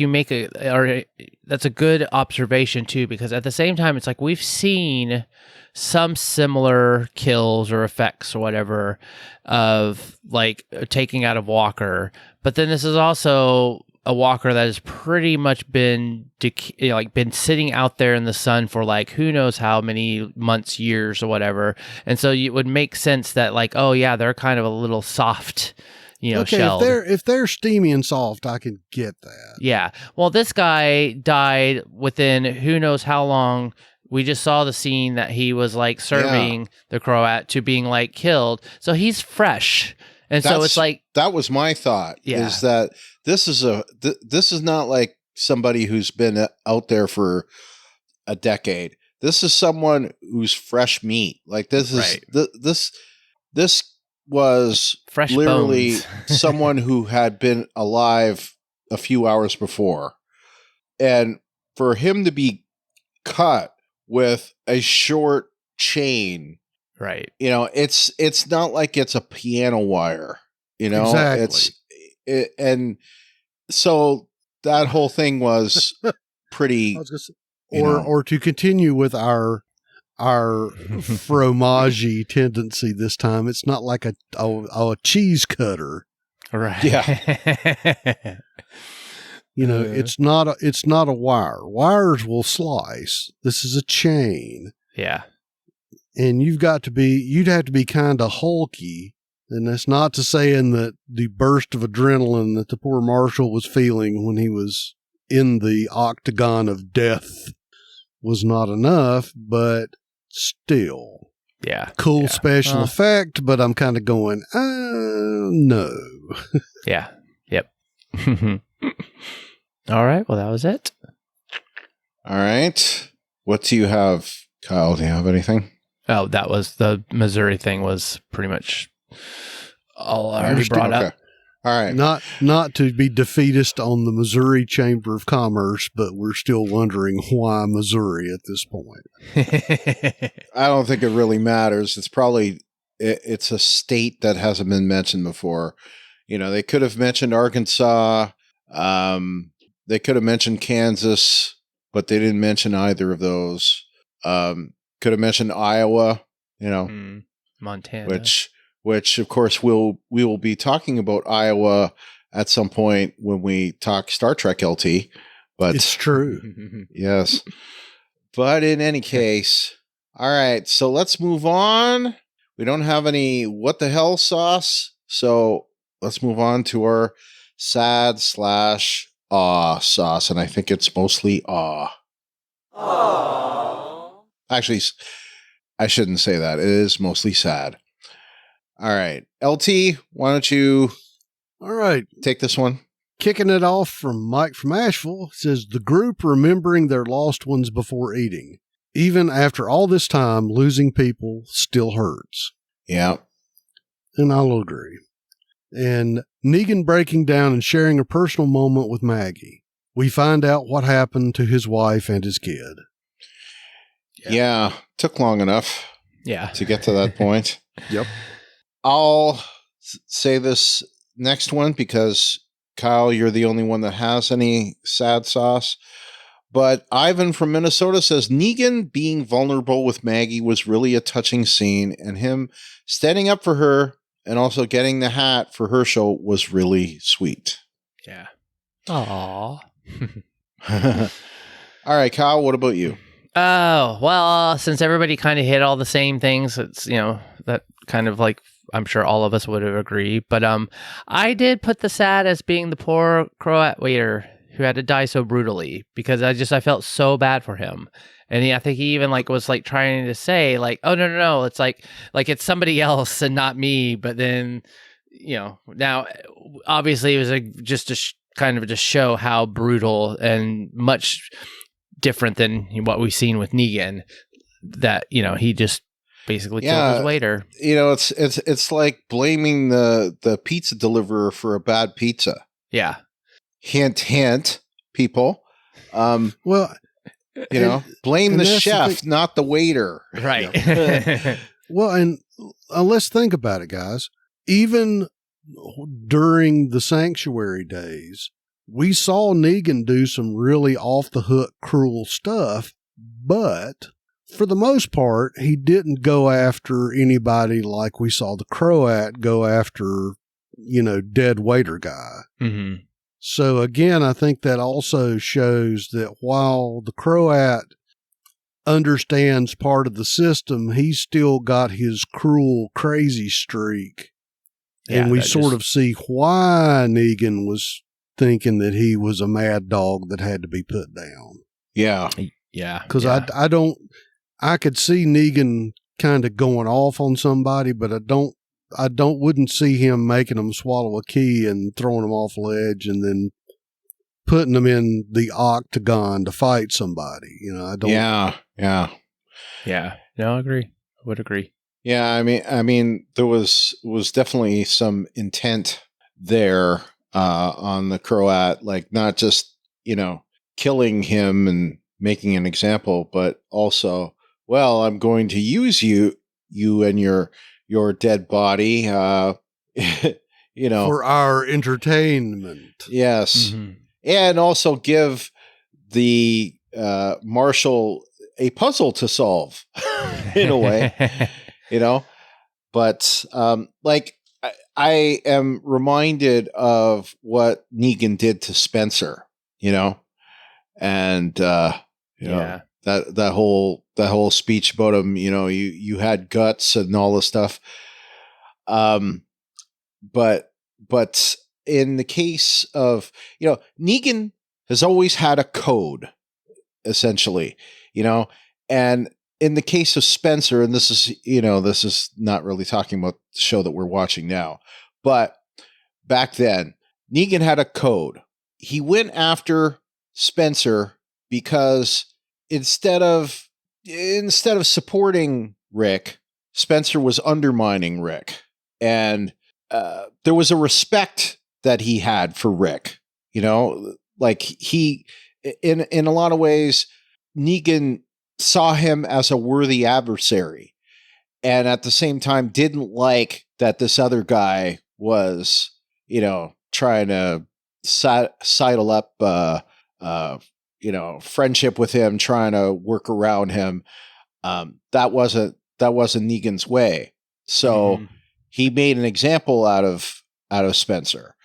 that's a good observation too, because at the same time, it's like we've seen some similar kills or effects or whatever of like taking out a walker, but then this is also a walker that has pretty much been been sitting out there in the sun for like who knows how many months, years, or whatever, and so it would make sense that like, oh yeah, they're kind of a little soft. Okay, shelled. if they're steamy and soft, I can get that. Yeah. Well, this guy died within who knows how long. We just saw the scene that he was like serving the Croat to being like killed. So he's fresh. And so it's like, that was my thought, is that this is not like somebody who's been out there for a decade. This is someone who's fresh meat. Like this is this was fresh literally bones. someone who had been alive a few hours before. And for him to be cut with a short chain, right? It's not like it's a piano wire, Exactly. And so that whole thing was pretty. I was gonna say, or to continue with our fromage tendency this time, it's not like a cheese cutter, right? Yeah. It's not a wire. Wires will slice. This is a chain. Yeah. And you'd have to be kind of hulky. And that's not to say in that the burst of adrenaline that the poor Marshal was feeling when he was in the octagon of death was not enough, but still. Yeah. Cool Yeah. special effect, but I'm kind of going, no. Yeah. Yep. All right. Well, that was it. All right. What do you have, Kyle? Do you have anything? Oh, that was the Missouri thing was pretty much all I already brought up. All right. Not to be defeatist on the Missouri Chamber of Commerce, but we're still wondering why Missouri at this point. I don't think it really matters. It's probably it's a state that hasn't been mentioned before. They could have mentioned Arkansas. They could have mentioned Kansas, but they didn't mention either of those. Could have mentioned Iowa. Montana, which of course we will be talking about Iowa at some point when we talk Star Trek LT. But it's true. Yes. But in any case, all right, so let's move on. We don't have any what the hell sauce, so let's move on to our sad/awe sauce, and I think it's mostly awe. Aww. Actually, I shouldn't say that. It is mostly sad. All right. LT, why don't you take this one? Kicking it off from Mike from Asheville, says the group remembering their lost ones before eating. Even after all this time, losing people still hurts. Yeah. And I'll agree. And Negan breaking down and sharing a personal moment with Maggie. We find out what happened to his wife and his kid. Yeah. Took long enough. Yeah. To get to that point. Yep. I'll say this next one because, Kyle, you're the only one that has any sad sauce. But Ivan from Minnesota says Negan being vulnerable with Maggie was really a touching scene, and him standing up for her and also getting the hat for her show was really sweet. Yeah. Aww. All right, Kyle, what about you? Oh, well, since everybody kind of hit all the same things, it's, that kind of like, I'm sure all of us would have agreed. But I did put the sad as being the poor Croat waiter who had to die so brutally, because I felt so bad for him. And I think he even was trying to say oh, no, it's like it's somebody else and not me. But then, now obviously it was just to show how brutal and much different than what we've seen with Negan, that, he just basically killed his waiter. It's like blaming the pizza deliverer for a bad pizza. Yeah. Hint, hint, people. Blame the chef, not the waiter. Right. Well, and let's think about it, guys. Even during the Sanctuary days, we saw Negan do some really off-the-hook, cruel stuff, but for the most part, he didn't go after anybody like we saw the Croat go after, dead waiter guy. Mm-hmm. So again, I think that also shows that while the Croat understands part of the system, he's still got his cruel, crazy streak. Yeah, and we sort of see why Negan was thinking that he was a mad dog that had to be put down. Yeah. Yeah. Because I could see Negan kind of going off on somebody, but wouldn't see him making them swallow a key and throwing them off a ledge and then putting them in the octagon to fight somebody. I don't. Yeah. Yeah. Yeah. No, I agree. I would agree. Yeah. I mean, there was definitely some intent there on the Croat, not just, killing him and making an example, but also, well, I'm going to use you and your dead body, for our entertainment. Yes. Mm-hmm. And also give the marshal a puzzle to solve in a way, but I am reminded of what Negan did to Spencer, and, yeah. that whole speech about him, you had guts and all this stuff. But in the case of, Negan has always had a code, essentially, and in the case of Spencer, and this is not really talking about the show that we're watching now, but back then, Negan had a code. He went after Spencer because instead of supporting Rick, Spencer was undermining Rick. And there was a respect that he had for Rick. Like he, in a lot of ways, Negan saw him as a worthy adversary. And at the same time, didn't like that this other guy was, trying to sidle up, friendship with him, trying to work around him. That wasn't Negan's way. So he made an example out of Spencer.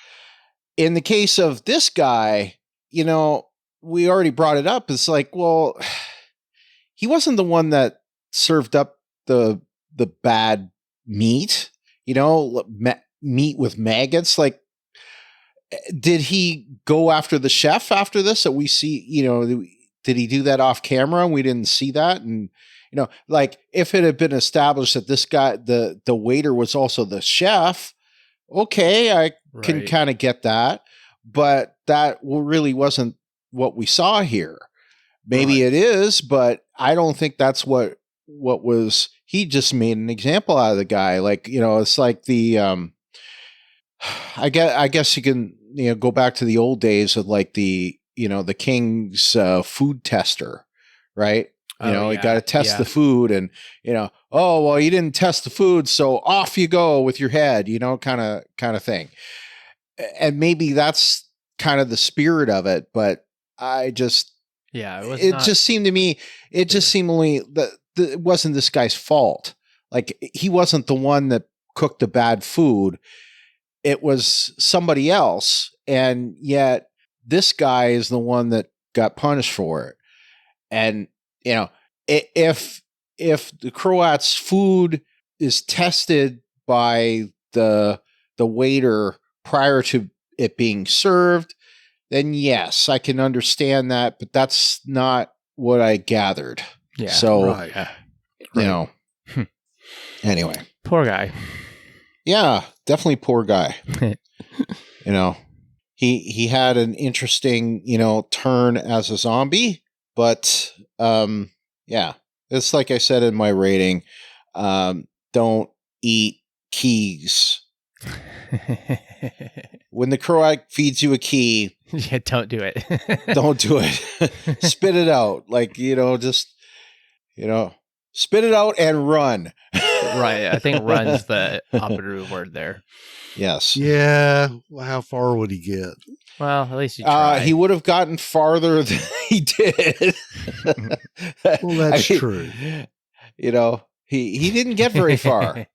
In the case of this guy, we already brought it up. It's like, well, he wasn't the one that served up the bad meat, meat with maggots. Like, did he go after the chef after this? That we see, did he do that off camera and we didn't see that? And, like if it had been established that this guy, the waiter was also the chef, okay, I can kind of get that, but that really wasn't what we saw here. Maybe it is, but I don't think that's what was. He just made an example out of the guy. Like, it's like the, I guess you can, go back to the old days of like the, the king's food tester, right? You got to test the food and, oh, well, you didn't test the food, so off you go with your head, kind of thing. And maybe that's kind of the spirit of it, but it just seemed to me that it wasn't this guy's fault. Like, he wasn't the one that cooked the bad food. It was somebody else. And yet this guy is the one that got punished for it. And, if the Croats' food is tested by the waiter prior to it being served, then yes, I can understand that, but that's not what I gathered. Yeah. So, anyway. Poor guy. Yeah, definitely poor guy. He had an interesting, turn as a zombie, but, it's like I said in my rating, don't eat keys. When the Croat feeds you a key, don't do it. Don't do it. Spit it out. Like, just, spit it out and run. Right. I think run's the operative word there. Yes. Yeah. Well, how far would he get? Well, at least he tried. He would have gotten farther than he did. Well, that's true. He didn't get very far.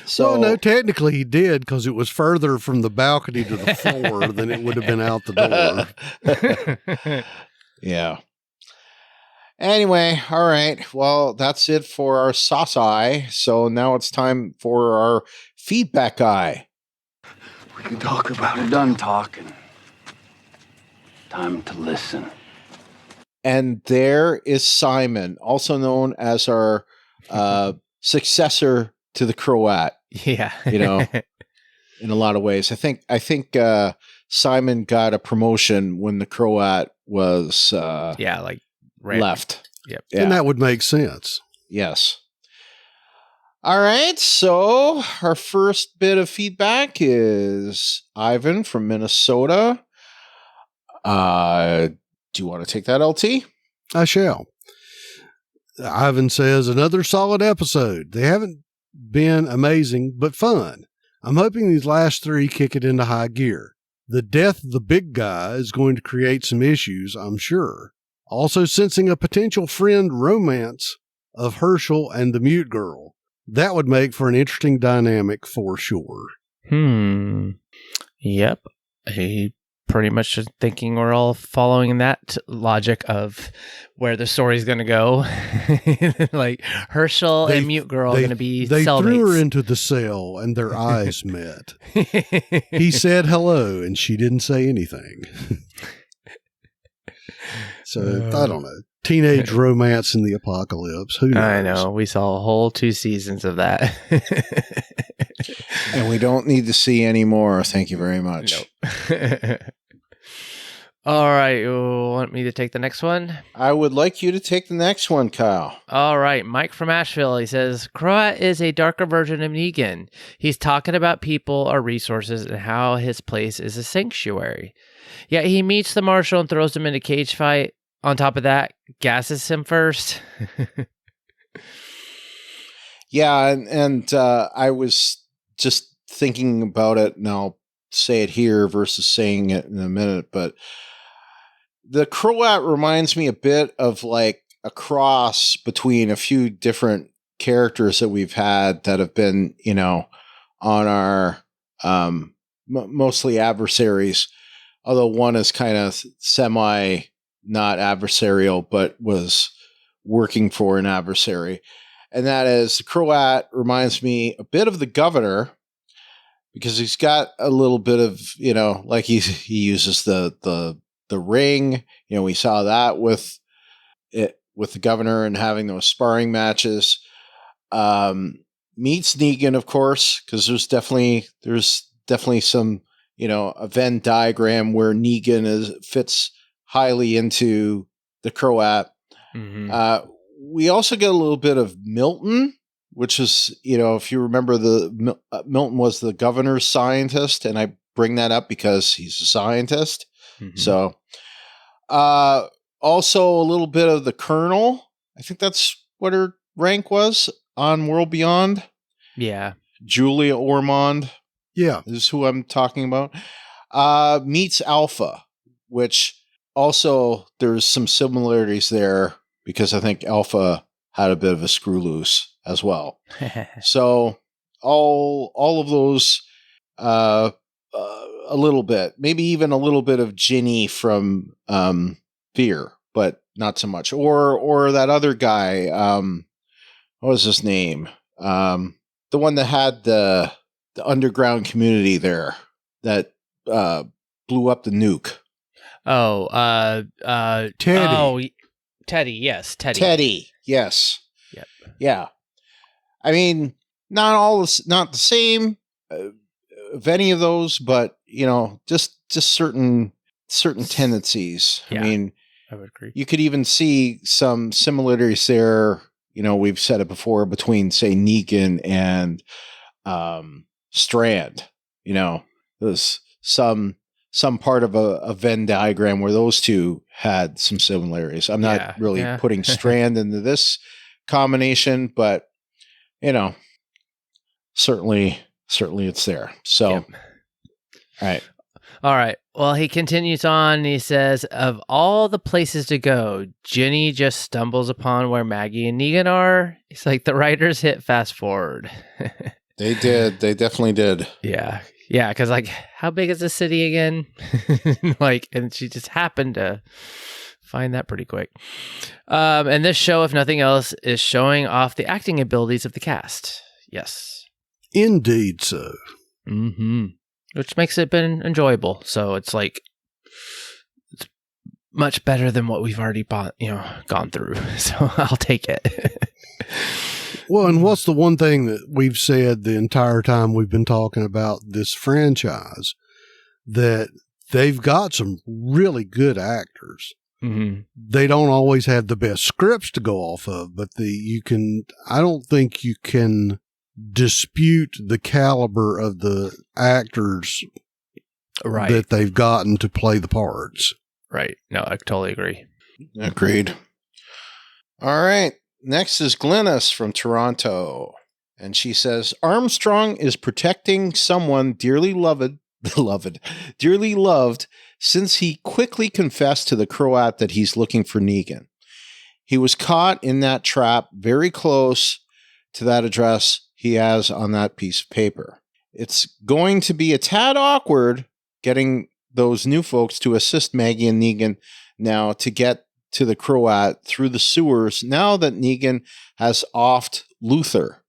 So no, technically he did, because it was further from the balcony to the floor than it would have been out the door. Yeah. Anyway, all right. Well, that's it for our sauce eye. So now it's time for our feedback eye. We can talk about it. Done talking. Time to listen. And there is Simon, also known as our successor to the Croat. Yeah. In a lot of ways. I think Simon got a promotion when the Croat was left. Yep. Yeah. And that would make sense. Yes. All right. So our first bit of feedback is Ivan from Minnesota. Do you want to take that, LT? I shall. Ivan says, another solid episode. They haven't been amazing, but fun. I'm hoping these last three kick it into high gear. The death of the big guy is going to create some issues, I'm sure. Also sensing a potential friend romance of Herschel and the mute girl. That would make for an interesting dynamic for sure. Yep. I pretty much thinking we're all following that logic of where the story's going to go. Like Herschel and mute girl are going to be They cellmates. threw her into the cell and their eyes met. He said hello and she didn't say anything. So I don't know. Teenage romance in the apocalypse. Who knows? I know. We saw a whole 2 seasons of that. And we don't need to see any more. Thank you very much. Nope. All right. You want me to take the next one? I would like you to take the next one, Kyle. All right. Mike from Asheville. He says, Croat is a darker version of Negan. He's talking about people or resources and how his place is a sanctuary. Yet he meets the marshal and throws him in a cage fight. On top of that, gasses him first. Yeah, and I was just thinking about it, and I'll say it here versus saying it in a minute, but the Croat reminds me a bit of like a cross between a few different characters that we've had that have been, on our mostly adversaries, although one is kind of semi not adversarial, but was working for an adversary. And that is, the Croat reminds me a bit of the governor, because he's got a little bit of, like he uses the ring. We saw that with the governor and having those sparring matches. Meets Negan, of course, because there's definitely some, a Venn diagram where Negan fits highly into the Croat. Mm-hmm. We also get a little bit of Milton, which is, if you remember, Milton was the governor's scientist, and I bring that up because he's a scientist. Mm-hmm. So, also a little bit of the colonel. I think that's what her rank was on World Beyond. Yeah. Julia Ormond. Yeah. Is who I'm talking about. Meets Alpha, which also there's some similarities there, because I think Alpha had a bit of a screw loose as well. So all of those, a little bit, maybe even a little bit of Ginny from Fear, but not so much. Or that other guy, what was his name? The one that had the underground community there that blew up the nuke. Oh, Teddy. Oh, Teddy. Yes, Teddy. Teddy. Yes. Yep. Yeah. I mean, not the same of any of those, but just certain tendencies. Yeah, I mean, I would agree. You could even see some similarities there. We've said it before, between, say, Negan and Strand. There's some part of a Venn diagram where those two had some similarities. I'm not really putting Strand into this combination, but certainly it's there. So, All right. Well, he continues on and he says, of all the places to go, Ginny just stumbles upon where Maggie and Negan are. It's like the writers hit fast forward. They did. They definitely did. Yeah. Yeah, because how big is the city again? And she just happened to find that pretty quick. And this show, if nothing else, is showing off the acting abilities of the cast. Yes. Indeed so. Mm-hmm. Which makes it been enjoyable. So it's it's much better than what we've already gone through. So I'll take it. Well, and what's the one thing that we've said the entire time we've been talking about this franchise? That they've got some really good actors. Mm-hmm. They don't always have the best scripts to go off of, but I don't think you can dispute the caliber of the actors that they've gotten to play the parts. Right. No, I totally agree. Agreed. All right. Next is Glynis from Toronto. And she says, Armstrong is protecting someone dearly loved, since he quickly confessed to the Croat that he's looking for Negan. He was caught in that trap very close to that address he has on that piece of paper. It's going to be a tad awkward getting those new folks to assist Maggie and Negan now to get to the Croat through the sewers now that Negan has offed Luther.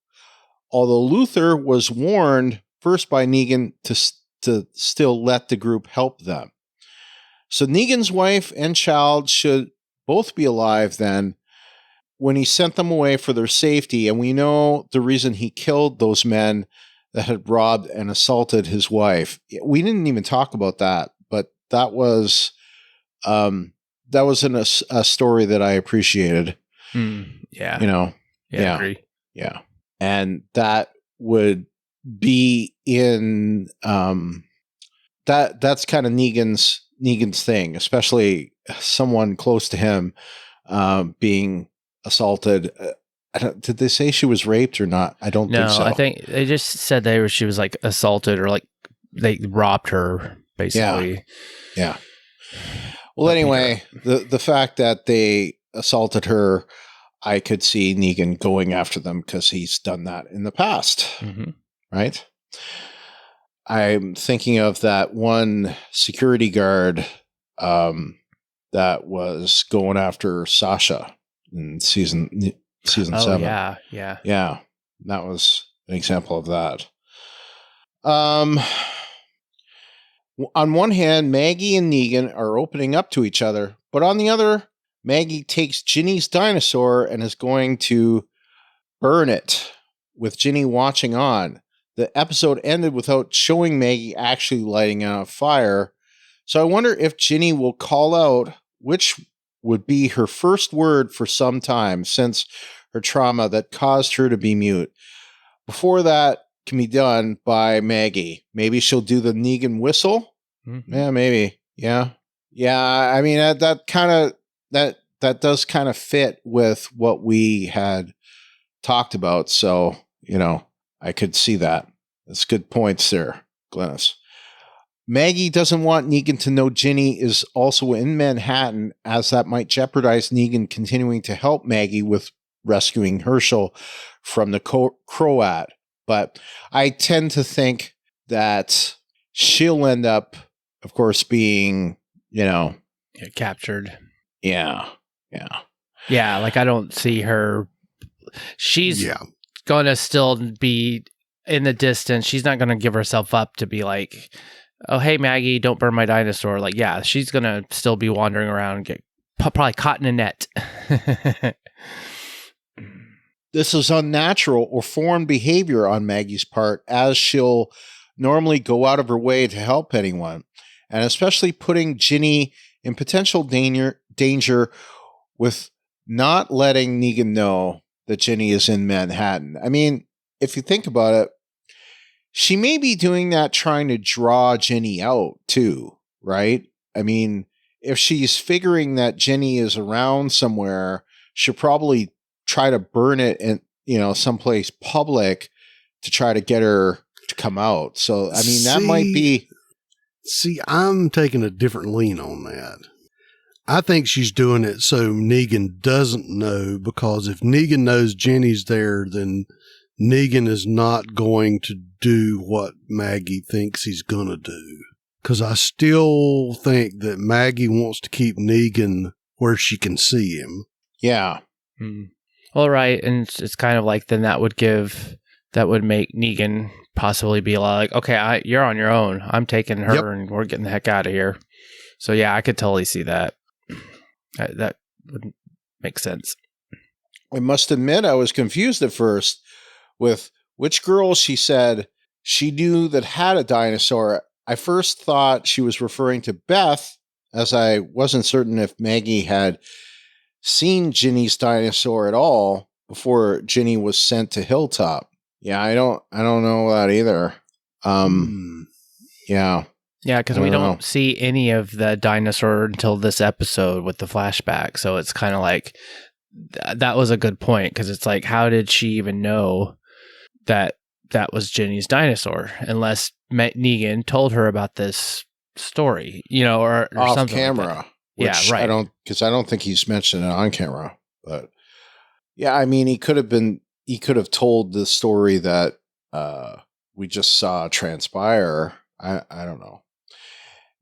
Although Luther was warned first by Negan to still let the group help them. So Negan's wife and child should both be alive then when he sent them away for their safety. And we know the reason he killed those men that had robbed and assaulted his wife. We didn't even talk about that, but that was a story that I appreciated. Yeah. You know, I agree. Yeah. And that would be in that's kind of Negan's thing, especially someone close to him being assaulted. Did they say she was raped or not? I don't think so. No, I think they just said she was like assaulted or like they robbed her, basically. Yeah. Well, anyway, the fact that they assaulted her, I could see Negan going after them because he's done that in the past, right? I'm thinking of that one security guard that was going after Sasha in season 7. Yeah. That was an example of that. On one hand, Maggie and Negan are opening up to each other, but on the other, Maggie takes Ginny's dinosaur and is going to burn it, with Ginny watching on. The episode ended without showing Maggie actually lighting on a fire, so I wonder if Ginny will call out, which would be her first word for some time since her trauma that caused her to be mute. Before that can be done by Maggie. Maybe she'll do the Negan whistle. Yeah, maybe. Yeah. I mean, that does kind of fit with what we had talked about. So, I could see that. That's good points there, Glennis. Maggie doesn't want Negan to know Ginny is also in Manhattan, as that might jeopardize Negan continuing to help Maggie with rescuing Herschel from the Croat. But I tend to think that she'll end up, of course, being, captured. Yeah. Like I don't see her. She's going to still be in the distance. She's not going to give herself up to be like, oh, hey, Maggie, don't burn my dinosaur. Like, yeah, she's going to still be wandering around and get probably caught in a net. This is unnatural or foreign behavior on Maggie's part, as she'll normally go out of her way to help anyone, and especially putting Ginny in potential danger with not letting Negan know that Ginny is in Manhattan. I mean, if you think about it, she may be doing that trying to draw Ginny out too, right? I mean, if she's figuring that Ginny is around somewhere, she'll probably try to burn it in, someplace public to try to get her to come out. So, I mean, that might be... See, I'm taking a different lean on that. I think she's doing it so Negan doesn't know, because if Negan knows Ginny's there, then Negan is not going to do what Maggie thinks he's going to do. Because I still think that Maggie wants to keep Negan where she can see him. Yeah. Well, right. And it's kind of like, then that would make Negan possibly be like, okay, you're on your own. I'm taking her and we're getting the heck out of here. So yeah, I could totally see that. That would make sense. I must admit, I was confused at first with which girl she said she knew that had a dinosaur. I first thought she was referring to Beth, as I wasn't certain if Maggie had seen Ginny's dinosaur at all before Ginny was sent to Hilltop. Yeah, I don't know that either. Yeah. Yeah, because we don't see any of the dinosaur until this episode with the flashback. So it's kind of like, that was a good point, because it's like, how did she even know that was Ginny's dinosaur? Unless Negan told her about this story, or off something camera. Like that. Yeah, right. Because I don't think he's mentioned it on camera. But yeah, I mean, he could have told the story that we just saw transpire. I don't know.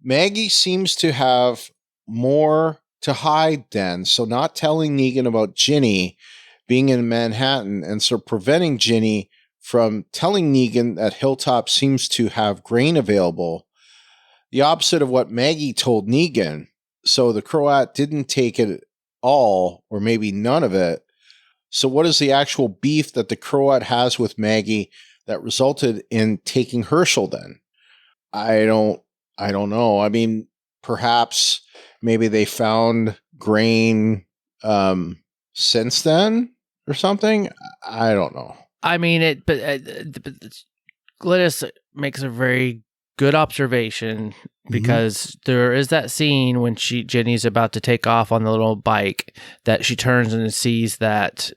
Maggie seems to have more to hide then, so not telling Negan about Ginny being in Manhattan, and so preventing Ginny from telling Negan that Hilltop seems to have grain available, the opposite of what Maggie told Negan. So the Croat didn't take it all, or maybe none of it. So what is the actual beef that the Croat has with Maggie that resulted in taking Herschel then? I don't know. I mean, perhaps maybe they found grain since then or something. I don't know. I mean, but Glynis makes a very good observation, because there is that scene when Ginny's about to take off on the little bike that she turns and sees that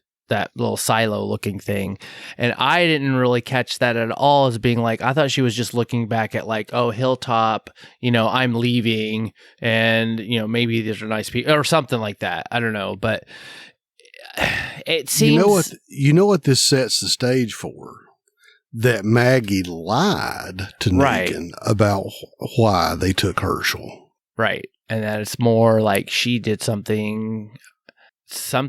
little silo looking thing. And I didn't really catch that at all as being like, I thought she was just looking back at like, oh, Hilltop, I'm leaving, and, maybe these are nice people or something like that. I don't know, but it seems... You know what this sets the stage for? That Maggie lied to Negan about why they took Herschel. Right. And that it's more like she did something.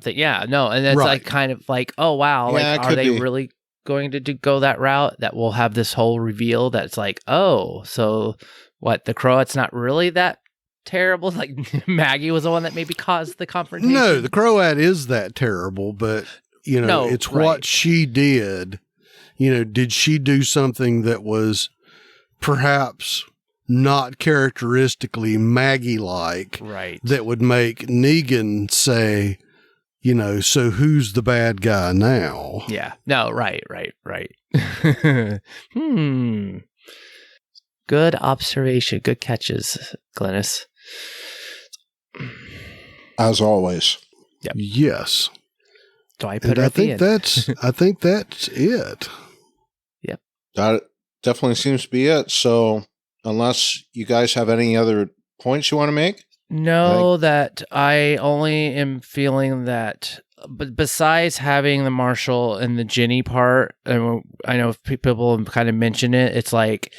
Yeah, no. And that's like kind of like, oh, wow. Yeah, like, are they really going to go that route? That we'll have this whole reveal that's like, oh, so what? The Croat's not really that terrible? Like Maggie was the one that maybe caused the confrontation? No, the Croat is that terrible, but, it's what she did. Did she do something that was perhaps not characteristically Maggie-like, that would make Negan say, so who's the bad guy now? Yeah. No, right. Good observation. Good catches, Glynis. As always. Yep. Yes. So I put it at the end. I think that's it. Yep. That definitely seems to be it. So unless you guys have any other points you want to make? No, that I only am feeling that, but besides having the Marshall and the Ginny part, and I know people have kind of mentioned it, it's like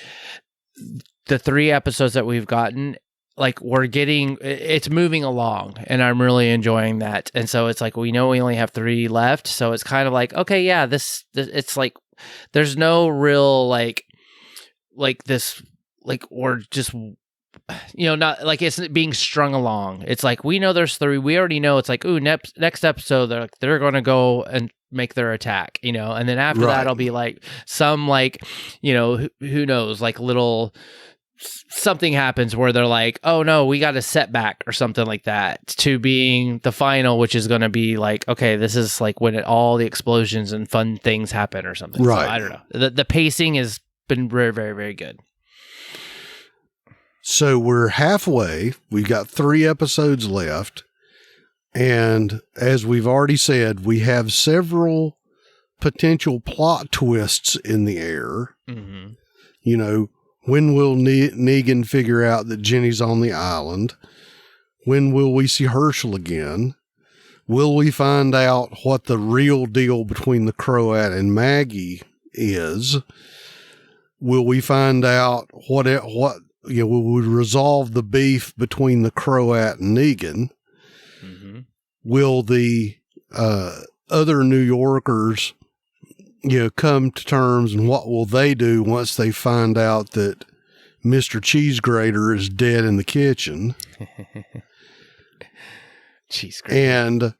the 3 episodes that we've gotten, like it's moving along, and I'm really enjoying that. And so it's like, we know we only have 3 left, so it's kind of like, okay, yeah, this it's like there's no real like this, like, or just, not like it's being strung along. It's like, we know there's 3. We already know it's like, ooh, next episode they're going to go and make their attack, and then after that it'll be like some, like, who knows, like little something happens where they're like, oh no, we got a setback or something like that, to being the final, which is going to be like, okay, this is like when all the explosions and fun things happen or something. Right. So I don't know. The pacing has been very, very, very good. So we're halfway. We've got 3 episodes left. And as we've already said, we have several potential plot twists in the air. Mm-hmm. When will Negan figure out that Ginny's on the island? When will we see Herschel again? Will we find out what the real deal between the Croat and Maggie is? Will we find out what will we resolve the beef between the Croat and Negan? Mm-hmm. Will the other New Yorkers, come to terms, and what will they do once they find out that Mr. Cheese Grater is dead in the kitchen? Cheese Grater. And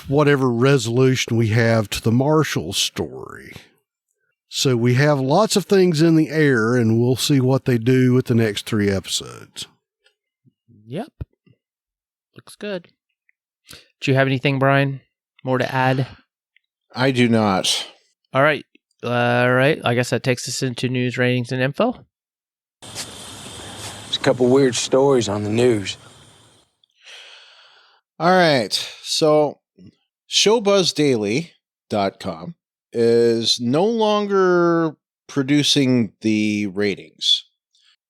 whatever resolution we have to the Marshall story. So we have lots of things in the air, and we'll see what they do with the next 3 episodes. Yep. Looks good. Do you have anything, Brian? More to add? I do not. All right. I guess that takes us into news, ratings, and info. There's a couple weird stories on the news. All right. So ShowBuzzDaily.com is no longer producing the ratings.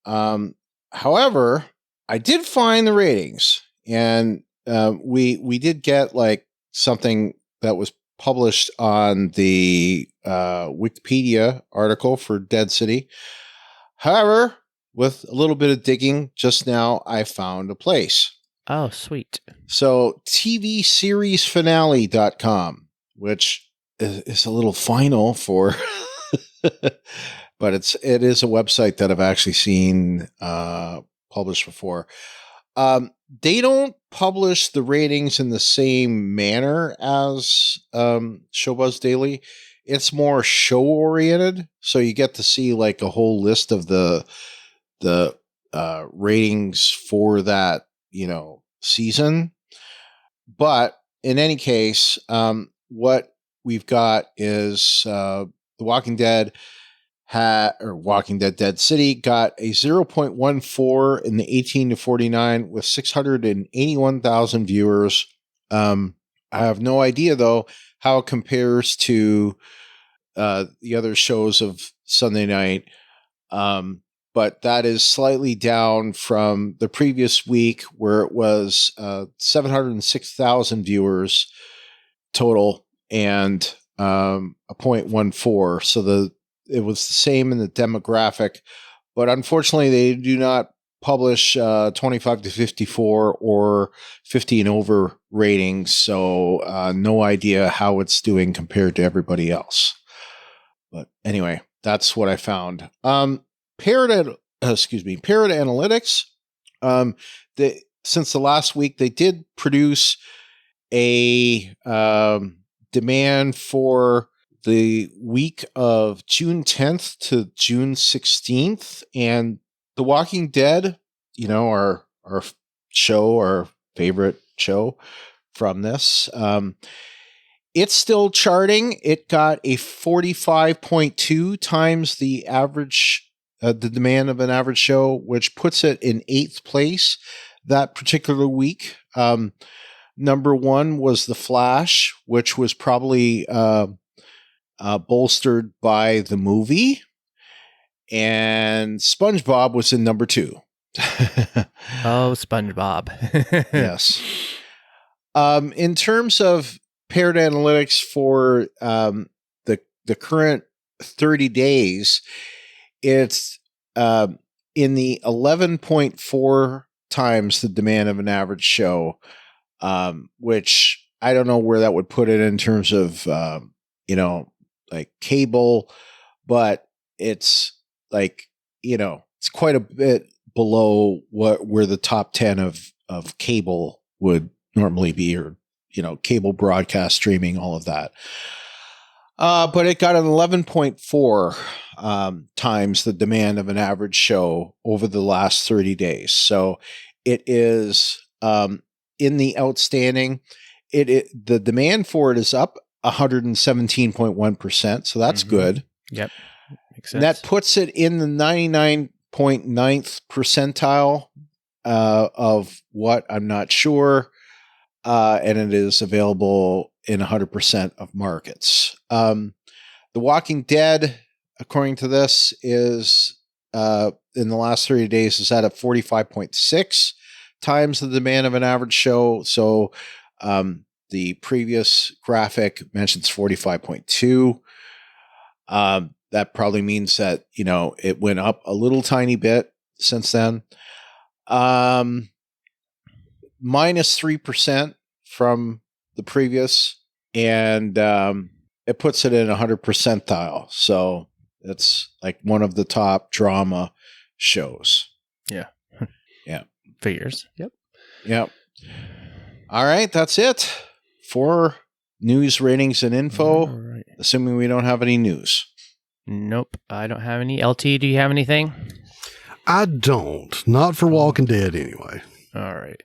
However, I did find the ratings, and we did get like something that was published on the Wikipedia article for Dead City. However, with a little bit of digging just now, I found a place. Oh, sweet. So TVSeriesFinale.com, which is a little final for, but it is a website that I've actually seen published before. They don't publish the ratings in the same manner as Showbuzz Daily. It's more show oriented, so you get to see like a whole list of the ratings for that season. But in any case, what we've got is The Walking Dead Walking Dead Dead City got a 0.14 in the 18 to 49 with 681,000 viewers. I have no idea though how it compares to the other shows of Sunday night. But that is slightly down from the previous week where it was 706,000 viewers total and a 0.14. So it was the same in the demographic, but unfortunately they do not publish 25 to 54 or 50 and over ratings. So no idea how it's doing compared to everybody else. But anyway, that's what I found. Parrot Analytics. Since the last week, they did produce a demand for the week of June 10th to June 16th, and The Walking Dead, our favorite show from this. It's still charting. It got a 45.2 times the average, the demand of an average show, which puts it in 8th place that particular week. Number 1 was The Flash, which was probably bolstered by the movie. And SpongeBob was in number 2. Oh, SpongeBob. Yes. In terms of Parrot Analytics for the current 30 days, it's in the 11.4 times the demand of an average show, which I don't know where that would put it in terms of, like cable, but it's like, it's quite a bit below where the top 10 of cable would normally be, or cable broadcast streaming, all of that. But it got an 11.4 times the demand of an average show over the last 30 days. So it is in the outstanding. The demand for it is up 117.1%. So that's good. Yep. Makes sense. And that puts it in the 99.9th percentile of what, I'm not sure. And it is available in 100% of markets. The Walking Dead, according to this, is in the last 30 days is at a 45.6 times the demand of an average show. So the previous graphic mentions 45.2. That probably means that, it went up a little tiny bit since then. Minus 3% from the previous, and it puts it in 100 percentile. So it's like one of the top drama shows. Yeah. Yeah. Figures. Yep. Yep. All right. That's it for news, ratings, and info. Right. Assuming we don't have any news. Nope. I don't have any. LT, do you have anything? I don't. Not for Walking Dead, anyway. All right.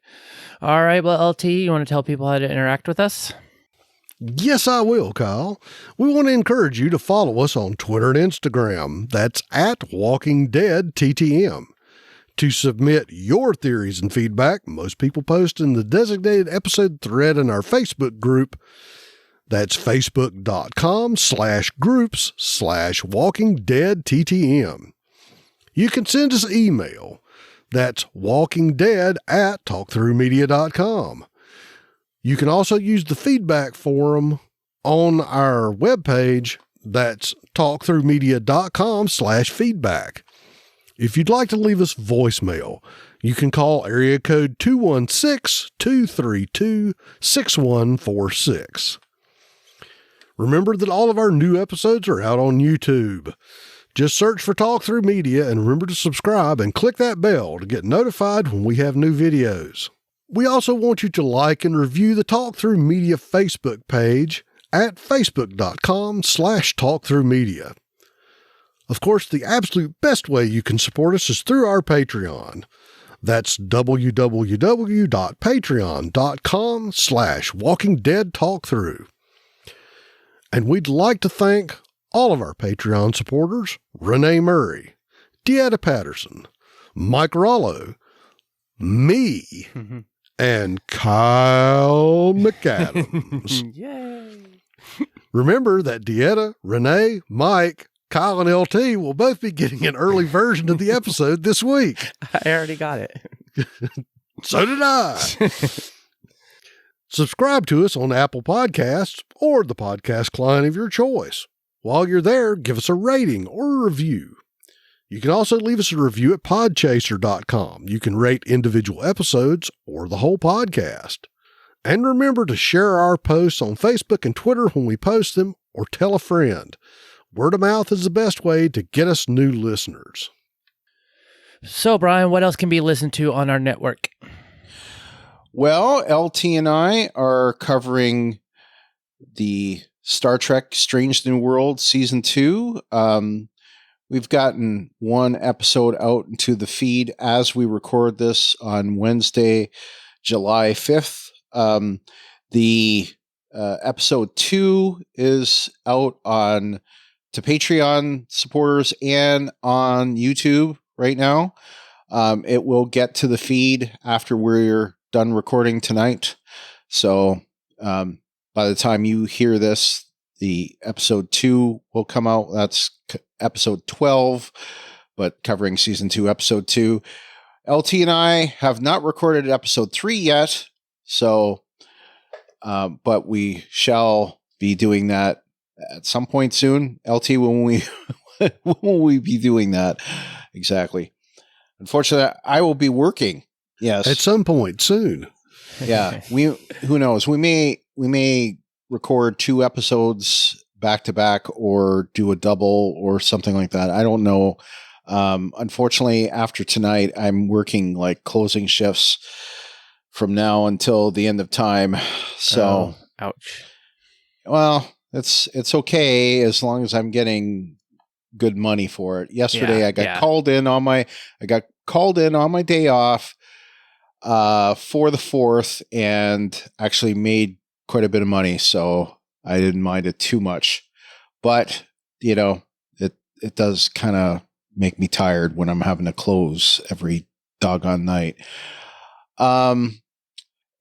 All right. Well, LT, you want to tell people how to interact with us? Yes, I will, Kyle. We want to encourage you to follow us on Twitter and Instagram. That's at WalkingDeadTTM. To submit your theories and feedback, most people post in the designated episode thread in our Facebook group. That's facebook.com/groups/WalkingDeadTTM. You can send us email. That's walkingdead@talkthroughmedia.com. You can also use the feedback forum on our webpage. That's talkthroughmedia.com/feedback. If you'd like to leave us voicemail, you can call area code 216-232-6146. Remember that all of our new episodes are out on YouTube. Just search for Talk Through Media and remember to subscribe and click that bell to get notified when we have new videos. We also want you to like and review the Talk Through Media Facebook page at facebook.com/talkthroughmedia. Of course, the absolute best way you can support us is through our Patreon. That's www.patreon.com/WalkingDeadTalkThrough. And we'd like to thank all of our Patreon supporters: Renee Murray, Deetta Patterson, Mike Rollo, me, and Kyle McAdams. Yay! Remember that Deetta, Renee, Mike, Kyle, and LT will both be getting an early version of the episode this week. I already got it. So did I. Subscribe to us on Apple Podcasts or the podcast client of your choice. While you're there, give us a rating or a review. You can also leave us a review at podchaser.com. You can rate individual episodes or the whole podcast. And remember to share our posts on Facebook and Twitter when we post them, or tell a friend. Word of mouth is the best way to get us new listeners. So, Brian, what else can be listened to on our network? Well, LT and I are covering the Star Trek Strange New World Season 2. We've gotten one episode out into the feed as we record this on Wednesday, July 5th. The episode 2 is out to Patreon supporters and on YouTube right now. It will get to the feed after we're done recording tonight. So by the time you hear this, the episode 2 will come out. That's episode 12, but covering season 2, episode 2. LT and I have not recorded episode 3 yet. So, but we shall be doing that at some point soon. LT, when we will we be doing that exactly? Unfortunately, I will be working. Yes, at some point soon. Yeah, who knows? We may record 2 episodes back to back, or do a double or something like that. I don't know. Unfortunately, after tonight, I'm working like closing shifts from now until the end of time. So, ouch. Well, it's okay as long as I'm getting good money for it. Yesterday, I got called in on my day off for the 4th, and actually made quite a bit of money. So I didn't mind it too much, but it does kind of make me tired when I'm having to close every doggone night.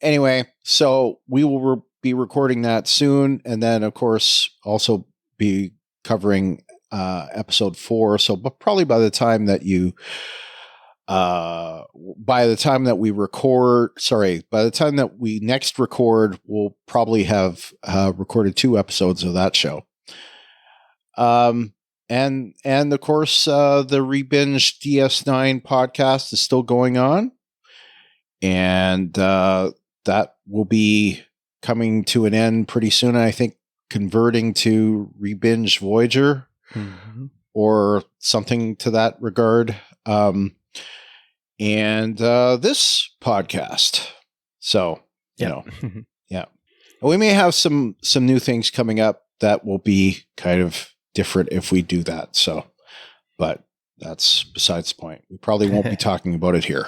Anyway, so we will be recording that soon, and then of course also be covering episode 4. So, but probably by the time that we next record, we'll probably have recorded 2 episodes of that show. And of course, the Rebinge DS9 podcast is still going on, and that will be coming to an end pretty soon. I think converting to Rebinge Voyager or something to that regard. And this podcast. So, yeah. We may have some new things coming up that will be kind of different if we do that. So, but that's besides the point. We probably won't be talking about it here.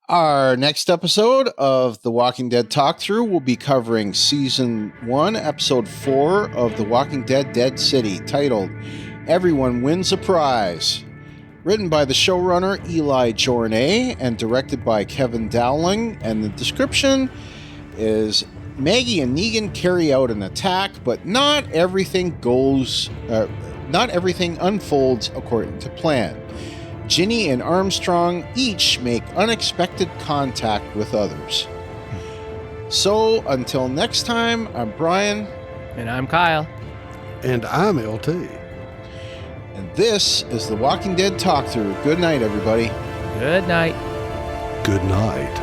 Our next episode of The Walking Dead Talk Through will be covering Season 1, Episode 4 of The Walking Dead Dead City, titled Everyone Wins a Prize. Written by the showrunner Eli Journet and directed by Kevin Dowling, and the description is Maggie and Negan carry out an attack, but not everything unfolds according to plan. Ginny and Armstrong each make unexpected contact with others. So, until next time, I'm Brian. And I'm Kyle. And I'm LT. And this is The Walking Dead Talk Through. Good night, everybody. Good night. Good night.